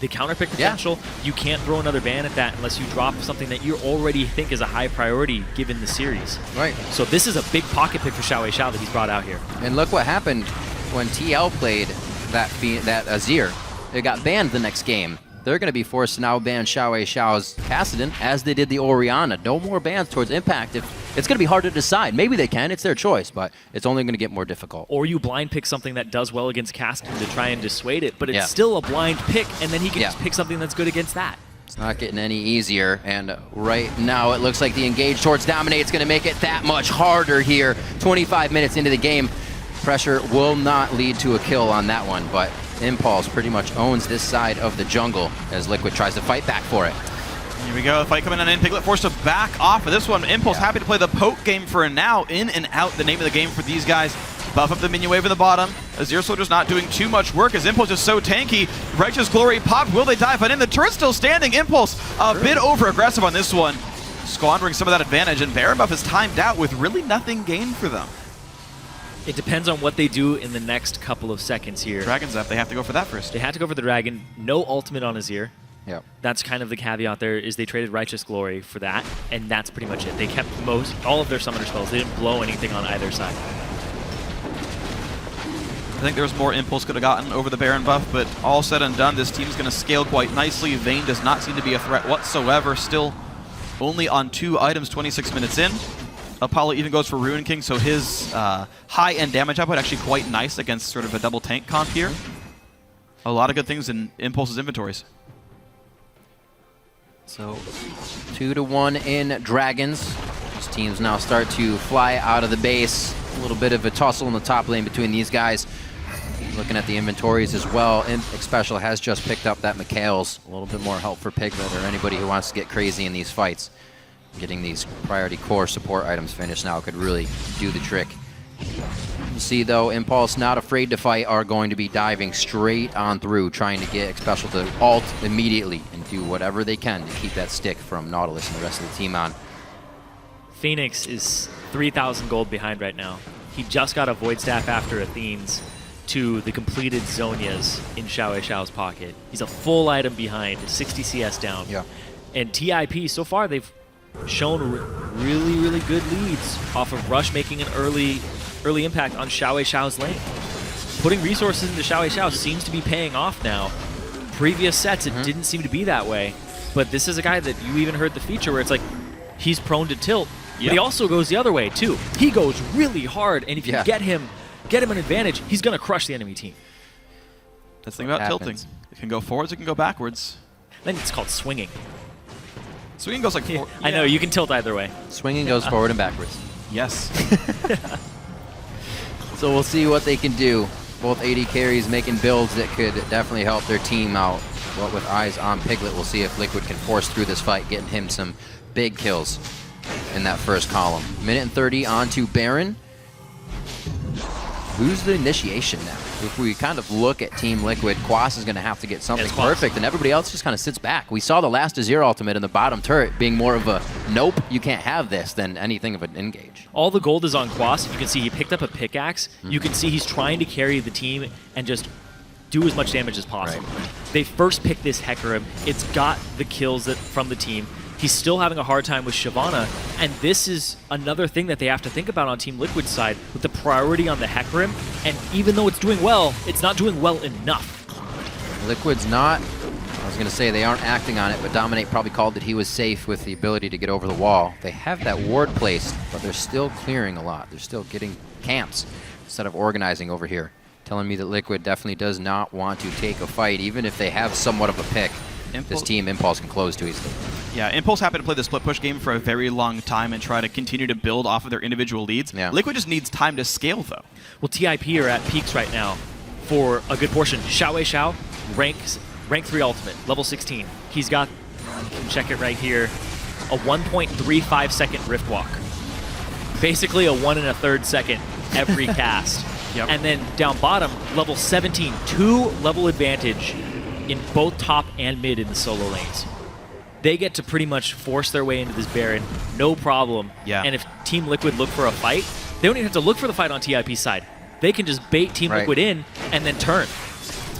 The counterpick potential, you can't throw another ban at that unless you drop something that you already think is a high priority given the series. Right. So this is a big pocket pick for Xiao that he's brought out here. And look what happened when TL played that Azir. It got banned the next game. They're going to be forced to now ban Xiao's Kassadin as they did the Orianna. No more bans towards Impact. It's going to be hard to decide. Maybe they can. It's their choice, but it's only going to get more difficult. Or you blind pick something that does well against Kassadin to try and dissuade it, but it's still a blind pick, and then he can just pick something that's good against that. It's not getting any easier, and right now it looks like the engage towards Dominate's going to make it that much harder here. 25 minutes into the game. Pressure will not lead to a kill on that one, but Impulse pretty much owns this side of the jungle as Liquid tries to fight back for it. Here we go, fight coming on in. Piglet forced to back off of this one. Impulse happy to play the poke game for now. In and out, the name of the game for these guys. Buff up the minion wave in the bottom. Azir Soldier's not doing too much work as Impulse is so tanky. Righteous Glory popped. Will they dive? But in the turret still standing. Impulse a bit over aggressive on this one. Squandering some of that advantage, and Baron buff is timed out with really nothing gained for them. It depends on what they do in the next couple of seconds here. Dragon's up. They have to go for that first. They had to go for the Dragon. No ultimate on Azir. Yep. That's kind of the caveat there, is they traded Righteous Glory for that, and that's pretty much it. They kept all of their summoner spells. They didn't blow anything on either side. I think there was more Impulse could have gotten over the Baron buff, but all said and done, this team's going to scale quite nicely. Vayne does not seem to be a threat whatsoever. Still only on 2 items 26 minutes in. Apollo even goes for Ruin King, so his high-end damage output actually quite nice against sort of a double tank comp here. A lot of good things in Impulse's inventories. So 2-1 in Dragons. These teams now start to fly out of the base. A little bit of a tussle in the top lane between these guys. Looking at the inventories as well, Imp Special has just picked up that Mikhail's. A little bit more help for Piglet or anybody who wants to get crazy in these fights. Getting these priority core support items finished now could really do the trick. You see, though, Impulse not afraid to fight are going to be diving straight on through, trying to get Special to ult immediately and do whatever they can to keep that stick from Nautilus and the rest of the team on. Phoenix is 3,000 gold behind right now. He just got a Void Staff after Athene's to the completed Zonias in Xiao's pocket. He's a full item behind, 60 CS down. Yeah. And TIP, so far, they've shown really, really good leads off of Rush making an early impact on Xiao's lane. Putting resources into Xiao seems to be paying off now. Previous sets, it didn't seem to be that way. But this is a guy that you even heard the feature where it's like, he's prone to tilt. Yep. But he also goes the other way, too. He goes really hard, and if you get him an advantage, he's going to crush the enemy team. That's the thing about tilting. It can go forwards, it can go backwards. Then it's called swinging. Swinging goes like forward. I know, you can tilt either way. Swinging goes forward and backwards. Yes. So we'll see what they can do. Both AD carries making builds that could definitely help their team out. But with eyes on Piglet, we'll see if Liquid can force through this fight, getting him some big kills in that first column. Minute and 30 on to Baron. Who's the initiation now? if we kind of look at Team Liquid, Quas is going to have to get something It's Quas. perfect, and everybody else just kind of sits back. We saw the last Azir ultimate in the bottom turret being more of a nope, you can't have this, than anything of an engage. All the gold is on Quas. You can see he picked up a pickaxe. You can see he's trying to carry the team and just do as much damage as possible. Right. They first picked this Hecarim. It's got the kills from the team. He's still having a hard time with Shyvana, and this is another thing that they have to think about on Team Liquid's side with the priority on the Hecarim, and even though it's doing well, it's not doing well enough. Liquid's not, I was going to say they aren't acting on it, but Dominate probably called that he was safe with the ability to get over the wall. They have that ward placed, but they're still clearing a lot. They're still getting camps instead of organizing over here. Telling me that Liquid definitely does not want to take a fight, even if they have somewhat of a pick. This team, Impulse, can close too easily. Yeah, Impulse happened to play the split push game for a very long time and try to continue to build off of their individual leads. Yeah. Liquid just needs time to scale, though. Well, TIP are at peaks right now for a good portion. Xiao, rank 3 ultimate, level 16. He's got, you can check it right here, a 1.35 second rift walk. Basically a 1 1/3 second every cast. Yep. And then down bottom, level 17, 2 level advantage in both top and mid in the solo lanes. They get to pretty much force their way into this Baron, no problem. Yeah. And if Team Liquid look for a fight, they don't even have to look for the fight on TIP's side. They can just bait Team Liquid in and then turn.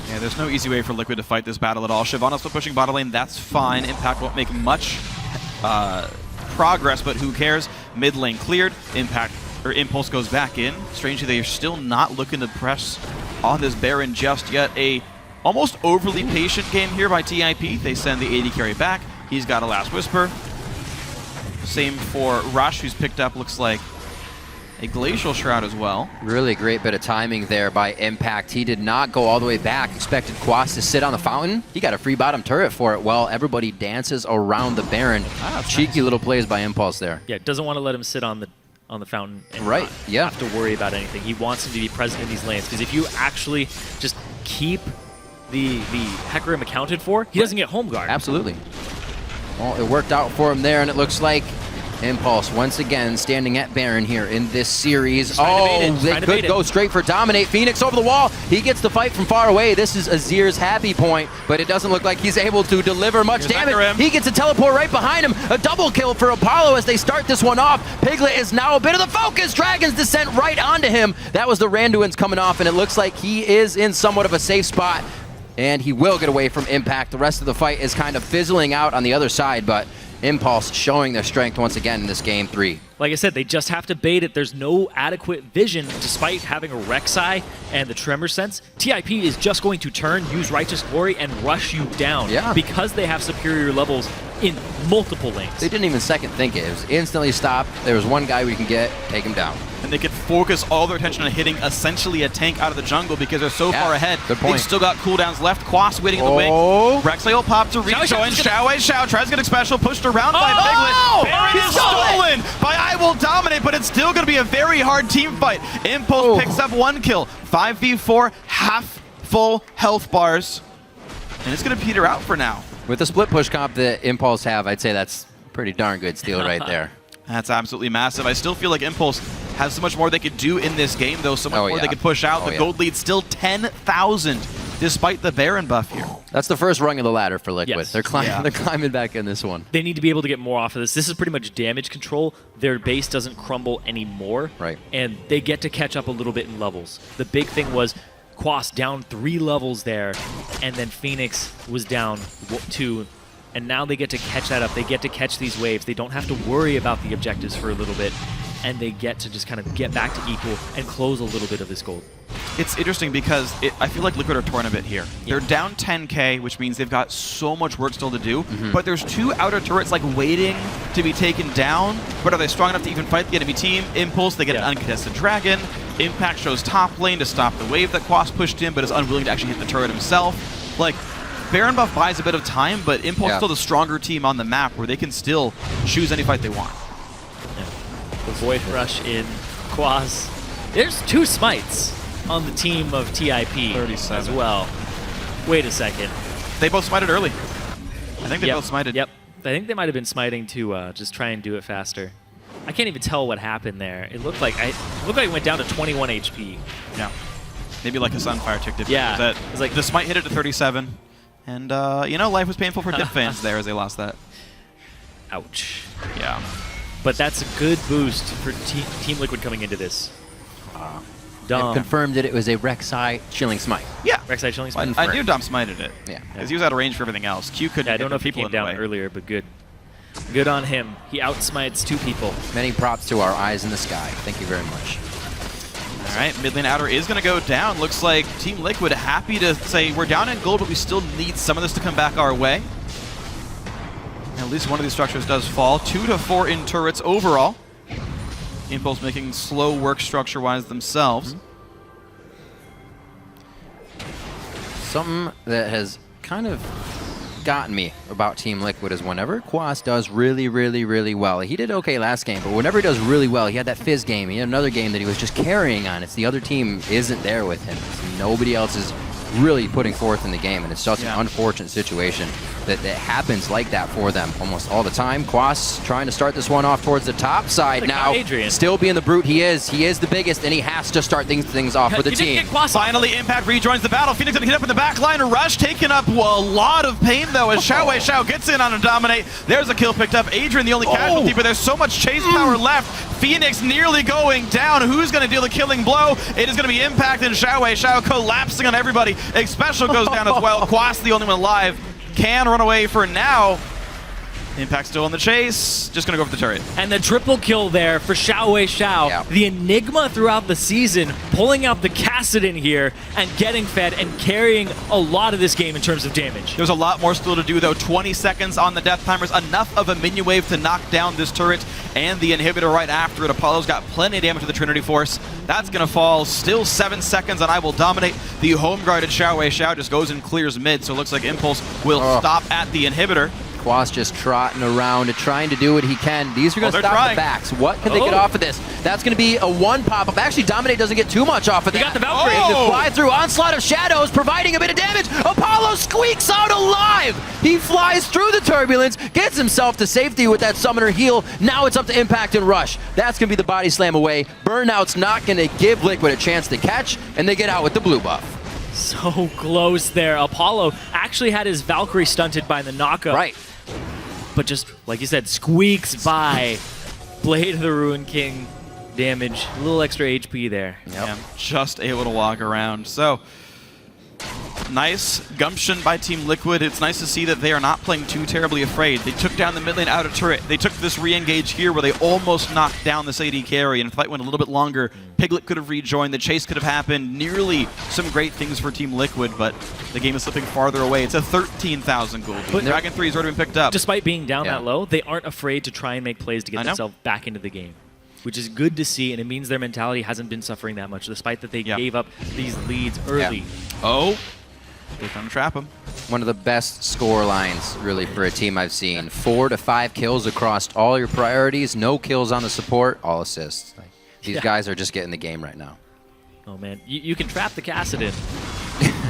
Yeah, there's no easy way for Liquid to fight this battle at all. Shyvana's still pushing bottom lane, that's fine. Impact won't make much progress, but who cares? Mid lane cleared, Impulse goes back in. Strangely, they are still not looking to press on this Baron just yet. A almost overly patient game here by TIP. They send the AD carry back. He's got a Last Whisper. Same for Rush, who's picked up, looks like, a Glacial Shroud as well. Really great bit of timing there by Impact. He did not go all the way back. Expected Quas to sit on the fountain. He got a free bottom turret for it while everybody dances around the Baron. Cheeky little plays by Impulse there. Yeah, doesn't want to let him sit on the fountain and Right, not yeah. have to worry about anything. He wants him to be present in these lanes, because if you actually just keep the Hecarim accounted for, he doesn't get home guard. Absolutely. Well, it worked out for him there, and it looks like Impulse once again standing at Baron here in this series. They could go straight for Dominate. Phoenix over the wall. He gets the fight from far away. This is Azir's happy point, but it doesn't look like he's able to deliver much damage. He gets a teleport right behind him. A double kill for Apollo as they start this one off. Piglet is now a bit of the focus. Dragon's descent right onto him. That was the Randuin's coming off, and it looks like he is in somewhat of a safe spot, and he will get away from Impact. The rest of the fight is kind of fizzling out on the other side, but Impulse showing their strength once again in this game 3. Like I said, they just have to bait it. There's no adequate vision, despite having a Rek'Sai and the Tremor Sense. TIP is just going to turn, use Righteous Glory, and rush you down. Yeah. Because they have superior levels in multiple lanes. They didn't even second think it. It was instantly stop. There was one guy we can get, take him down. And they could focus all their attention on hitting essentially a tank out of the jungle because they're so far ahead. Good point. They've still got cooldowns left. Quas waiting in the wing. Rek'Sai will pop to rejoin. Xiao tries to get a special, pushed around by Piglet. Baron is stolen by I Will Dominate, but it's still going to be a very hard team fight. Impulse picks up 1 kill. 5v4, half full health bars. And it's going to peter out for now. With the split push comp that Impulse have, I'd say that's pretty darn good steal right there. That's absolutely massive. I still feel like Impulse has so much more they could do in this game, though. So much more they could push out. The gold lead's still 10,000, despite the Baron buff here. That's the first rung of the ladder for Liquid. Yes. They're climbing back in this one. They need to be able to get more off of this. This is pretty much damage control. Their base doesn't crumble anymore. Right. And they get to catch up a little bit in levels. The big thing was Quas down 3 levels there, and then Phoenix was down 2. And now they get to catch that up. They get to catch these waves. They don't have to worry about the objectives for a little bit. And they get to just kind of get back to equal and close a little bit of this gold. It's interesting because I feel like Liquid are torn a bit here. They're down 10k, which means they've got so much work still to do. But there's 2 outer turrets like waiting to be taken down. But are they strong enough to even fight the enemy team? Impulse, they get an uncontested Dragon. Impact shows top lane to stop the wave that Quas pushed in, but is unwilling to actually hit the turret himself. Like, Baron buff buys a bit of time, but Impulse is still the stronger team on the map where they can still choose any fight they want. The Void Rush in Quas. There's 2 smites on the team of TIP 37 as well. Wait a second. They both smited early. I think they both smited. Yep. I think they might have been smiting to just try and do it faster. I can't even tell what happened there. It looked like it went down to 21 HP. Yeah. Maybe like a Sunfire tick did. Yeah. That It's like- the smite hit it to 37. And, life was painful for Dip fans there as they lost that. Ouch. Yeah. But that's a good boost for Team Liquid coming into this. Dom. Confirmed that it was a Rek'Sai chilling smite. Yeah. Rek'Sai chilling I, smite. I knew Dom smited it. Yeah. Because he was out of range for everything else. Q couldn't Yeah, I get don't know the if he people came in the down way. earlier, but good. Good on him. He outsmites 2 people. Many props to our eyes in the sky. Thank you very much. All right, mid lane outer is going to go down. Looks like Team Liquid happy to say we're down in gold, but we still need some of this to come back our way. At least one of these structures does fall. 2 to 4 in turrets overall. Impulse making slow work structure-wise themselves. Something that has kind of gotten me about Team Liquid is whenever Quas does really, really, really well. He did okay last game, but whenever he does really well, he had that Fizz game. He had another game that he was just carrying on. It's the other team isn't there with him. It's nobody else is really putting forth in the game, and it's such an unfortunate situation that happens like that for them almost all the time. Quas trying to start this one off towards the top side now. Adrian. Still being the brute he is. He is the biggest, and he has to start things off with the You didn't team. get Quas off. Finally, Impact rejoins the battle. Phoenix gonna hit up in the back line. Rush taking up a lot of pain, though, as Xiao gets in on a dominate. There's a kill picked up. Adrian, the only casualty, but there's so much chase power left. Phoenix nearly going down. Who's going to deal the killing blow? It is going to be Impact and Xiao collapsing on everybody. Special goes down as well. Quas, the only one alive, can run away for now. Impact still in the chase. Just going to go for the turret. And the triple kill there for Xiao. Yeah. The enigma throughout the season, pulling out the Kassadin here and getting fed and carrying a lot of this game in terms of damage. There's a lot more still to do, though. 20 seconds on the death timers. Enough of a minion wave to knock down this turret and the inhibitor right after it. Apollo's got plenty of damage to the Trinity Force. That's going to fall. Still 7 seconds, and I will dominate. The home guarded Xiao just goes and clears mid, so it looks like Impulse will stop at the inhibitor. Quas just trotting around and trying to do what he can. These are going to they're stop trying. the backs. What can they get off of this? That's going to be a 1 pop-up. Actually, Dominate doesn't get too much off of that. got the Valkyrie. Just fly through. Onslaught of Shadows, providing a bit of damage. Apollo squeaks out alive. He flies through the turbulence, gets himself to safety with that Summoner heal. Now it's up to Impact and Rush. That's going to be the body slam away. Burnout's not going to give Liquid a chance to catch, and they get out with the blue buff. So close there. Apollo actually had his Valkyrie stunted by the knockup. Right. But just, like you said, squeaks by. Blade of the Ruin King damage. A little extra HP there. Yeah, just able to walk around. So, nice gumption by Team Liquid. It's nice to see that they are not playing too terribly afraid. They took down the mid lane outer turret. They took this re-engage here where they almost knocked down this AD carry, and if the fight went a little bit longer, Piglet could have rejoined, the chase could have happened. Nearly some great things for Team Liquid, but the game is slipping farther away. It's a 13,000 gold. But Dragon 3 has already been picked up. Despite being down that low, they aren't afraid to try and make plays to get themselves back into the game, which is good to see, and it means their mentality hasn't been suffering that much, despite that they gave up these leads early. Yeah. Oh, they're trying to trap him. One of the best score lines, really, for a team I've seen. 4 to 5 kills across all your priorities. No kills on the support, all assists. These guys are just getting the game right now. Oh, man. You can trap the Kassadin,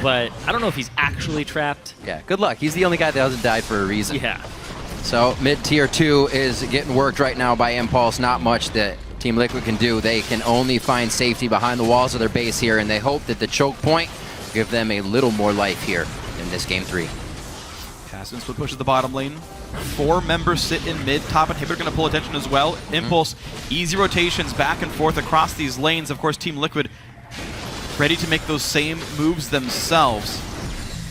but I don't know if he's actually trapped. Yeah, good luck. He's the only guy that hasn't died for a reason. Yeah. So mid-tier 2 is getting worked right now by Impulse. Not much that Team Liquid can do. They can only find safety behind the walls of their base here, and they hope that the choke point give them a little more life here in this game 3. Kassadin split pushes the bottom lane. 4 members sit in mid. Top inhibitor going to pull attention as well. Impulse, easy rotations back and forth across these lanes. Of course, Team Liquid ready to make those same moves themselves.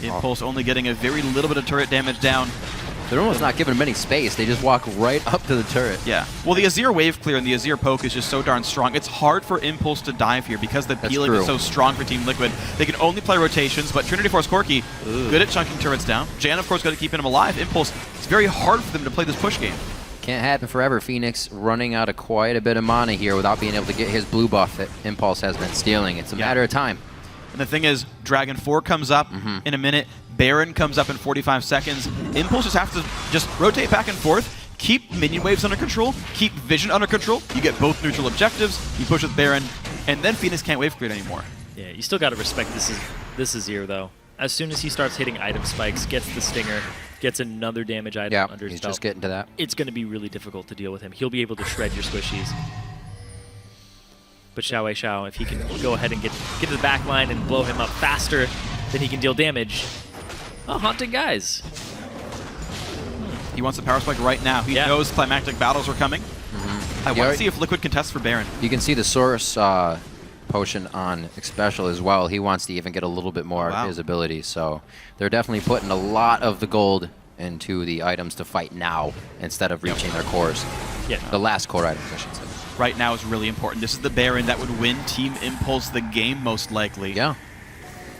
Impulse only getting a very little bit of turret damage down. They're almost not giving them any space. They just walk right up to the turret. Yeah. Well, the Azir wave clear and the Azir poke is just so darn strong. It's hard for Impulse to dive here because the peeling is so strong for Team Liquid. They can only play rotations, but Trinity Force Corki, good at chunking turrets down. Jan, of course, got to keep him alive. Impulse, it's very hard for them to play this push game. Can't happen forever. Phoenix running out of quite a bit of mana here without being able to get his blue buff that Impulse has been stealing. It's a matter of time. And the thing is, Dragon 4 comes up in a minute. Baron comes up in 45 seconds. Impulse just have to just rotate back and forth, keep minion waves under control, keep vision under control. You get both neutral objectives. You push with Baron, and then Phoenix can't wave clear anymore. Yeah, you still got to respect this Azir, though. As soon as he starts hitting item spikes, gets the stinger, gets another damage item under his he's belt, just getting to that. it's going to be really difficult to deal with him. He'll be able to shred your squishies. But Xiao, if he can go ahead and get to the back line and blow him up faster than he can deal damage. Oh, haunting guys. He wants the power spike right now. He knows climactic battles are coming. I want to see if Liquid contests for Baron. You can see the source potion on Special as well. He wants to even get a little bit more of his ability. So they're definitely putting a lot of the gold into the items to fight now instead of reaching their cores. Yeah. The last core items, I should say. Right now is really important. This is the Baron that would win Team Impulse the game most likely. Yeah.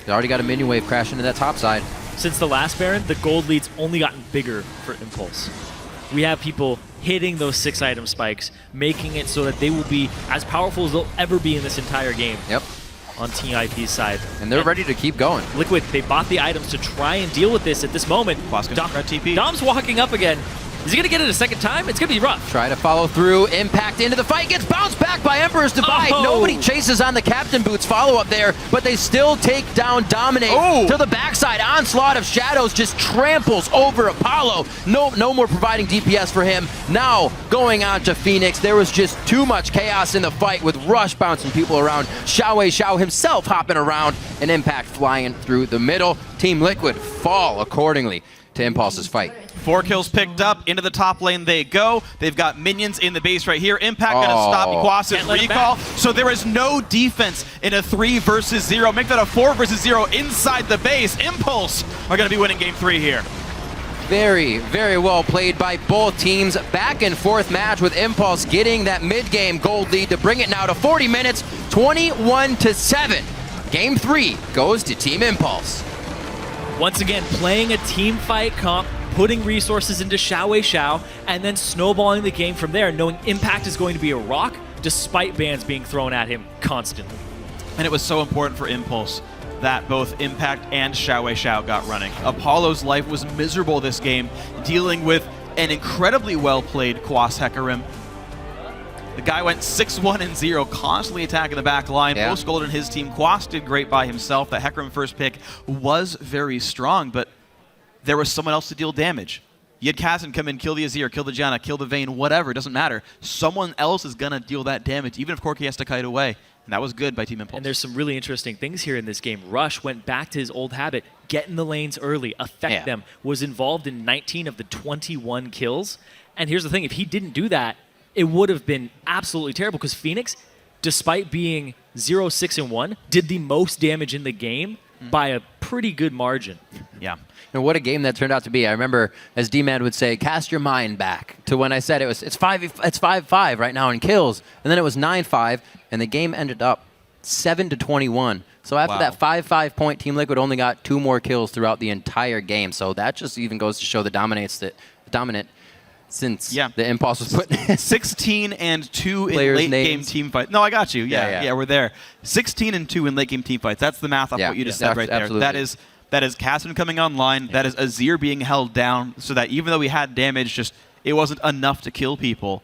They already got a minion wave crashing into that top side. Since the last Baron, the gold lead's only gotten bigger for Impulse. We have people hitting those 6-item spikes, making it so that they will be as powerful as they'll ever be in this entire game. Yep. On TIP's side. And they're ready to keep going. Liquid, they bought the items to try and deal with this at this moment. Red TP. Dom's walking up again. Is he going to get it a second time? It's going to be rough. Try to follow through. Impact into the fight. Gets bounced back by Emperor's Divide. Oh. Nobody chases on the Captain Boots follow-up there, but they still take down Dominate to the backside. Onslaught of Shadows just tramples over Apollo. No more providing DPS for him. Now going on to Phoenix. There was just too much chaos in the fight with Rush bouncing people around. Xiao himself hopping around, and Impact flying through the middle. Team Liquid fall accordingly to Impulse's fight. 4 kills picked up. Into the top lane they go. They've got minions in the base right here. Impact going to stop Iguasa's recall. So there is no defense in a 3 versus 0. Make that a 4 versus 0 inside the base. Impulse are going to be winning game 3 here. Very, very well played by both teams. Back and forth match with Impulse getting that mid-game gold lead to bring it now to 40 minutes, 21-7. Game 3 goes to Team Impulse. Once again, playing a team fight comp, putting resources into Xiao, and then snowballing the game from there, knowing Impact is going to be a rock, despite bans being thrown at him constantly. And it was so important for Impulse that both Impact and Xiao got running. Apollo's life was miserable this game, dealing with an incredibly well-played Quas Hecarim. The guy went 6-1-0, constantly attacking the back line. Most gold in his team. Quas did great by himself. That Hecarim first pick was very strong, but there was someone else to deal damage. You had Kazan come in, kill the Azir, kill the Janna, kill the Vayne, whatever, it doesn't matter. Someone else is going to deal that damage, even if Corki has to kite away. And that was good by Team Impulse. And there's some really interesting things here in this game. Rush went back to his old habit, get in the lanes early, affect them, was involved in 19 of the 21 kills. And here's the thing, if he didn't do that, it would have been absolutely terrible because Phoenix, despite being 0-6-1, did the most damage in the game by a pretty good margin. Yeah. And what a game that turned out to be. I remember, as D-Man would say, cast your mind back to when I said it's 5-5 right now in kills, and then it was 9-5, and the game ended up 7-21. So after that 5-5 point, Team Liquid only got 2 more kills throughout the entire game. So that just even goes to show the dominant since the Impulse was put 16-2 in late game team fights. No, I got you. Yeah, we're there. 16-2 in late game team fights. That's the math of what you just said right there. Absolutely. That is Cassian coming online. That is Azir being held down so that even though we had damage, just it wasn't enough to kill people.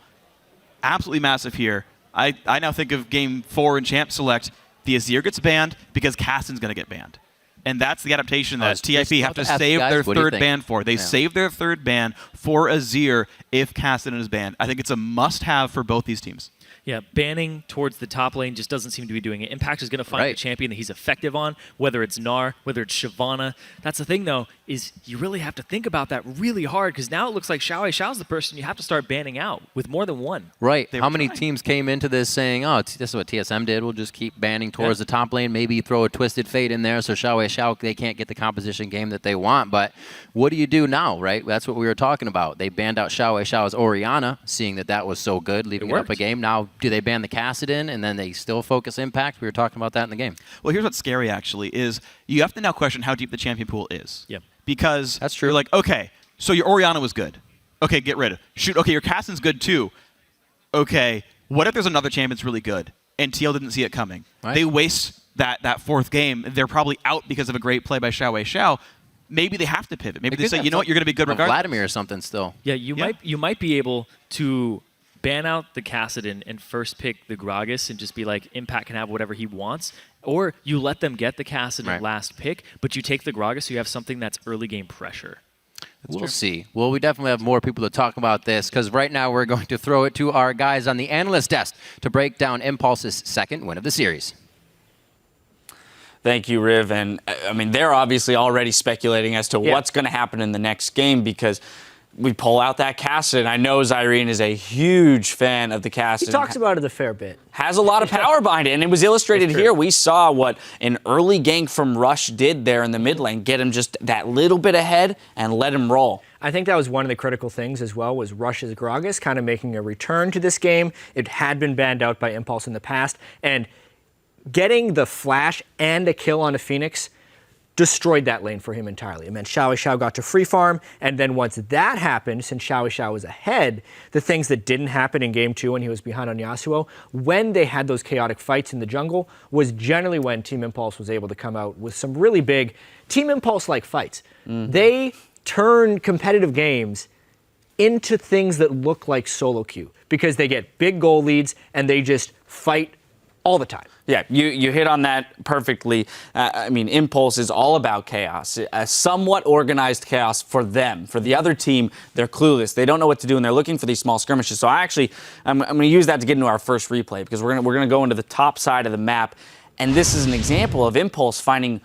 Absolutely massive here. I now think of game 4 in Champ Select. The Azir gets banned because Cassian's going to get banned. And that's the adaptation that TIP have to save their third ban for. They save their third ban for Azir if Cassian is banned. I think it's a must-have for both these teams. Yeah, banning towards the top lane just doesn't seem to be doing it. Impact is going to find a champion that he's effective on, whether it's Gnar, whether it's Shyvana. That's the thing, though, is you really have to think about that really hard because now it looks like Xiao's the person you have to start banning out with more than one. Right. How many teams came into this saying, oh, this is what TSM did. We'll just keep banning towards the top lane. Maybe throw a Twisted Fate in there so Xiao, they can't get the composition game that they want. But what do you do now, right? That's what we were talking about. They banned out Xiao's Orianna, seeing that was so good, leaving it up a game. Now, do they ban the Kassadin and then they still focus Impact? We were talking about that in the game. Well, here's what's scary, actually, is you have to now question how deep the champion pool is. Yep. Because that's true. You're like, okay, so your Orianna was good. Okay, get rid of. Shoot, okay, your Kassadin's good too. Okay, what if there's another champion that's really good and TL didn't see it coming? Right. They waste that fourth game. They're probably out because of a great play by Xiao. Maybe they have to pivot. Maybe they say, you know what, you're going to be good regardless. Vladimir or something still. Yeah, you might be able to ban out the Kassadin and first pick the Gragas and just be like, Impact can have whatever he wants. Or you let them get the Kassadin last pick, but you take the Gragas so you have something that's early game pressure. We'll see. Well, we definitely have more people to talk about this because right now we're going to throw it to our guys on the analyst desk to break down Impulse's second win of the series. Thank you, Riv. And I mean, they're obviously already speculating as to what's going to happen in the next game because we pull out that Cassidy. I know Zyrene is a huge fan of the Cassidy. He talks about it a fair bit. Has a lot of power behind it, and it was illustrated here. We saw what an early gank from Rush did there in the mid lane, get him just that little bit ahead and let him roll. I think that was one of the critical things as well, was Rush's Gragas kind of making a return to this game. It had been banned out by Impulse in the past, and getting the flash and a kill on a Phoenix destroyed that lane for him entirely. It meant Xiao got to free farm, and then once that happened, since Xiao was ahead, the things that didn't happen in game 2 when he was behind on Yasuo, when they had those chaotic fights in the jungle, was generally when Team Impulse was able to come out with some really big Team Impulse-like fights. They turn competitive games into things that look like solo queue because they get big goal leads and they just fight all the time. Yeah, you hit on that perfectly. I mean, Impulse is all about chaos, a somewhat organized chaos for them. For the other team, they're clueless. They don't know what to do, and they're looking for these small skirmishes. So I'm going to use that to get into our first replay because we're going to go into the top side of the map, and this is an example of Impulse finding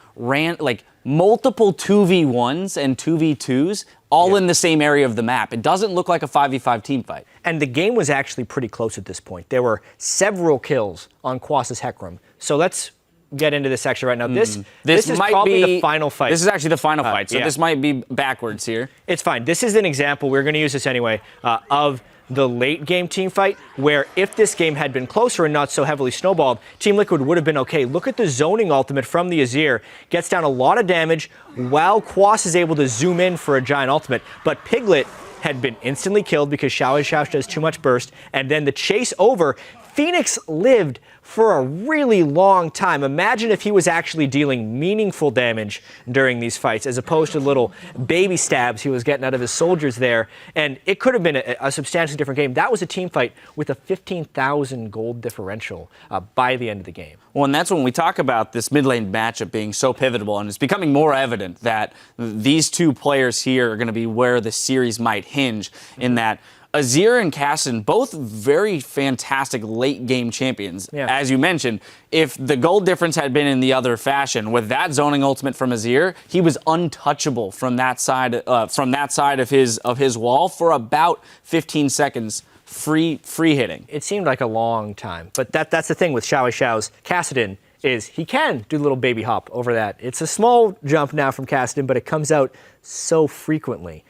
multiple 2v1s and 2v2s all in the same area of the map. It doesn't look like a 5v5 team fight. And the game was actually pretty close at this point. There were several kills on Quas's Hecarim. So let's get into this section right now. This is probably the final fight. This is actually the final fight, so this might be backwards here. It's fine. This is an example, we're going to use this anyway, of the late game team fight, where if this game had been closer and not so heavily snowballed, Team Liquid would have been okay. Look at the zoning ultimate from the Azir. Gets down a lot of damage while Quas is able to zoom in for a giant ultimate. But Piglet had been instantly killed because Xiao does too much burst. And then the chase over, Phoenix lived for a really long time. Imagine if he was actually dealing meaningful damage during these fights as opposed to little baby stabs he was getting out of his soldiers there. And it could have been a substantially different game. That was a team fight with a 15,000 gold differential by the end of the game. Well, and that's when we talk about this mid lane matchup being so pivotal, and it's becoming more evident that these two players here are going to be where the series might hinge in that Azir and Kassadin, both very fantastic late game champions. Yeah. As you mentioned, if the gold difference had been in the other fashion, with that zoning ultimate from Azir, he was untouchable from that side of his wall for about 15 seconds. Free hitting. It seemed like a long time, but that's the thing with Xiao's Kassadin is he can do a little baby hop over that. It's a small jump now from Kassadin, but it comes out so frequently.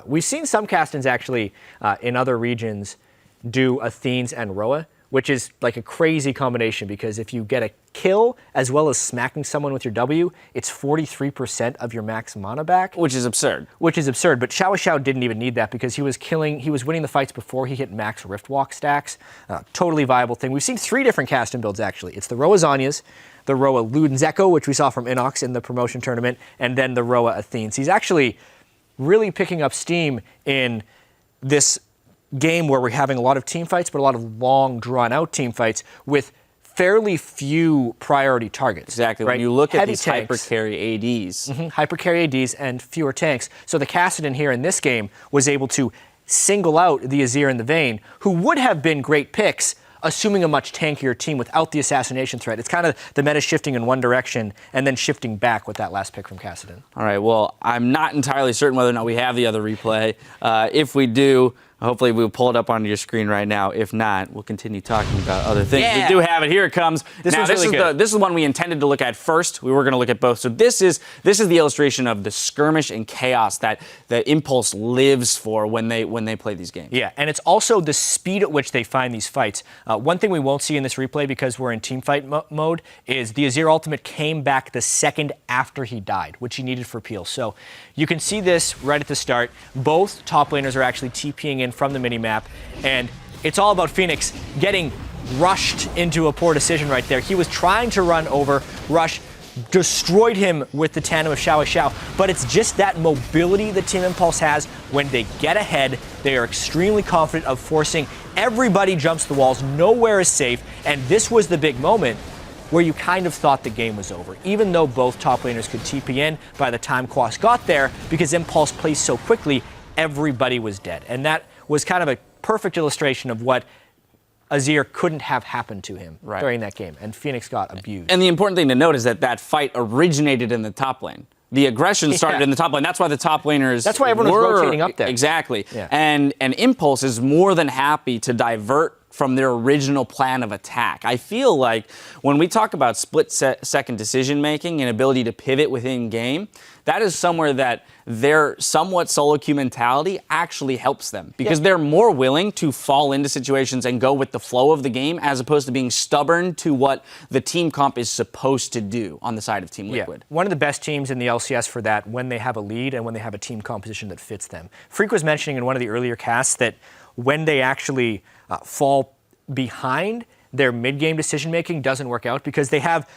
We've seen some Kassadins actually in other regions do Athenes and Roa, which is like a crazy combination because if you get a kill as well as smacking someone with your W, it's 43% of your max mana back. Which is absurd. But Xiao didn't even need that because he was winning the fights before he hit max Riftwalk stacks. Totally viable thing. We've seen 3 different Kassadin builds actually. It's the Roa Zanyas, the Roa Luden's Echo, which we saw from Inox in the promotion tournament, and then the Roa Athenes. He's actually really picking up steam in this game where we're having a lot of team fights, but a lot of long, drawn-out team fights with fairly few priority targets. Exactly. Right? When you look at these tanks, hypercarry ADs. Hypercarry ADs and fewer tanks. So the Kassadin here in this game was able to single out the Azir and the Vayne, who would have been great picks, assuming a much tankier team without the assassination threat. It's kind of the meta shifting in one direction and then shifting back with that last pick from Kassadin. All right, well, I'm not entirely certain whether or not we have the other replay. If we do, hopefully we'll pull it up on your screen right now. If not, we'll continue talking about other things. Yeah. We do have it. Here it comes. This is the one we intended to look at first. We were going to look at both. So this is the illustration of the skirmish and chaos that Impulse lives for when they play these games. Yeah, and it's also the speed at which they find these fights. One thing we won't see in this replay because we're in team fight mode is the Azir ultimate came back the second after he died, which he needed for peel. So you can see this right at the start. Both top laners are actually TPing in from the minimap, and it's all about Phoenix getting rushed into a poor decision right there. He was trying to run over, Rush destroyed him with the tandem of Xiao, but it's just that mobility that Team Impulse has. When they get ahead, they are extremely confident of forcing everybody jumps the walls, nowhere is safe, and this was the big moment. where you kind of thought the game was over, even though both top laners could TP in by the time Quas got there, because Impulse plays so quickly, everybody was dead. And that was kind of a perfect illustration of what Azir couldn't have happened to him during that game, and Phoenix got abused. And the important thing to note is that that fight originated in the top lane. The aggression started in the top lane. That's why the top laners That's why everyone was rotating up there. Exactly. Yeah. And Impulse is more than happy to divert from their original plan of attack. I feel like when we talk about split-second decision-making and ability to pivot within game, that is somewhere that their somewhat solo queue mentality actually helps them, because they're more willing to fall into situations and go with the flow of the game as opposed to being stubborn to what the team comp is supposed to do on the side of Team Liquid. One of the best teams in the LCS for that, when they have a lead and when they have a team composition that fits them. Freak was mentioning in one of the earlier casts that when they actually fall behind, their mid-game decision-making doesn't work out because they have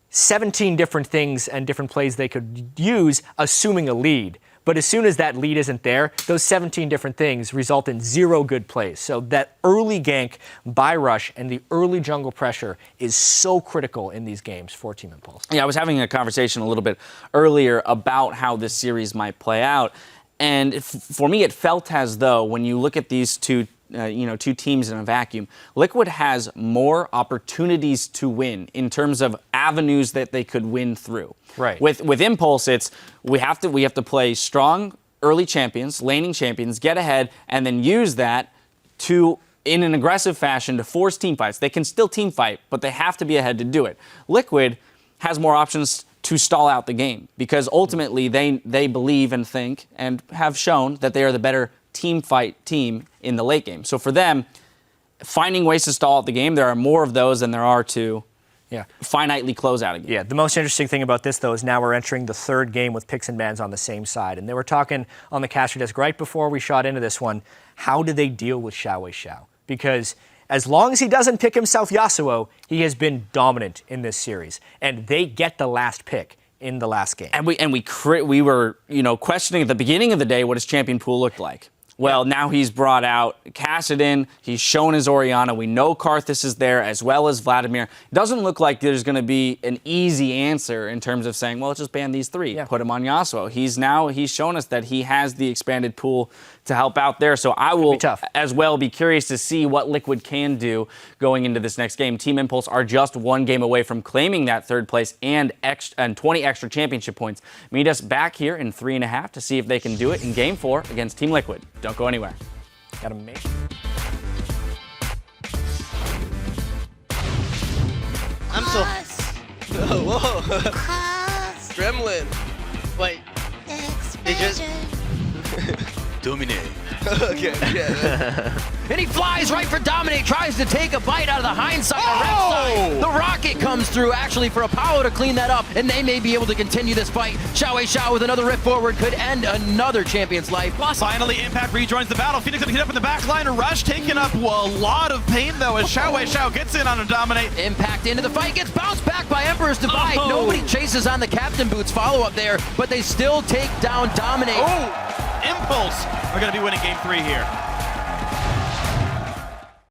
17 different things and different plays they could use, assuming a lead. But as soon as that lead isn't there, those 17 different things result in 0 good plays. So that early gank by Rush and the early jungle pressure is so critical in these games for Team Impulse. Yeah, I was having a conversation a little bit earlier about how this series might play out. And for me, it felt as though when you look at these two teams in a vacuum, Liquid has more opportunities to win in terms of avenues that they could win through. Right. With Impulse, it's we have to play strong early champions, laning champions, get ahead, and then use that to, in an aggressive fashion, to force team fights. They can still team fight, but they have to be ahead to do it. Liquid has more options to stall out the game because ultimately they believe and think and have shown that they are the better team fight team in the late game. So for them, finding ways to stall out the game, there are more of those than there are to finitely close out a game. Yeah, the most interesting thing about this, though, is now we're entering the third game with picks and bans on the same side. And they were talking on the caster desk right before we shot into this one, how do they deal with Xiao? Because as long as he doesn't pick himself Yasuo, he has been dominant in this series. And they get the last pick in the last game. And we were questioning at the beginning of the day what his champion pool looked like. Well, now he's brought out Kassadin. He's shown his Orianna. We know Karthus is there as well as Vladimir. It doesn't look like there's going to be an easy answer in terms of saying, well, let's just ban these 3. Put him on Yasuo. He's shown us that he has the expanded pool to help out there. So I will as well be curious to see what Liquid can do going into this next game. Team Impulse are just 1 game away from claiming that 3rd place and 20 extra championship points. Meet us back here in 3.5 to see if they can do it in Game 4 against Team Liquid. Don't go anywhere. Gotta make. I'm so. Whoa. Gremlin. Wait. They just. Dominate. Okay, yeah. And he flies right for Dominate, tries to take a bite out of the hindsight on the red side. The rocket comes through actually for Apollo to clean that up, and they may be able to continue this fight. Xiao with another rift forward could end another champion's life. Finally, Impact rejoins the battle. Phoenix gonna hit up in the back line. Rush taking up a lot of pain though as Xiao gets in on a Dominate. Impact into the fight, gets bounced back by Emperor's Divide. Nobody chases on the Captain Boots follow-up there, but they still take down Dominate. Impulse are going to be winning Game 3 here.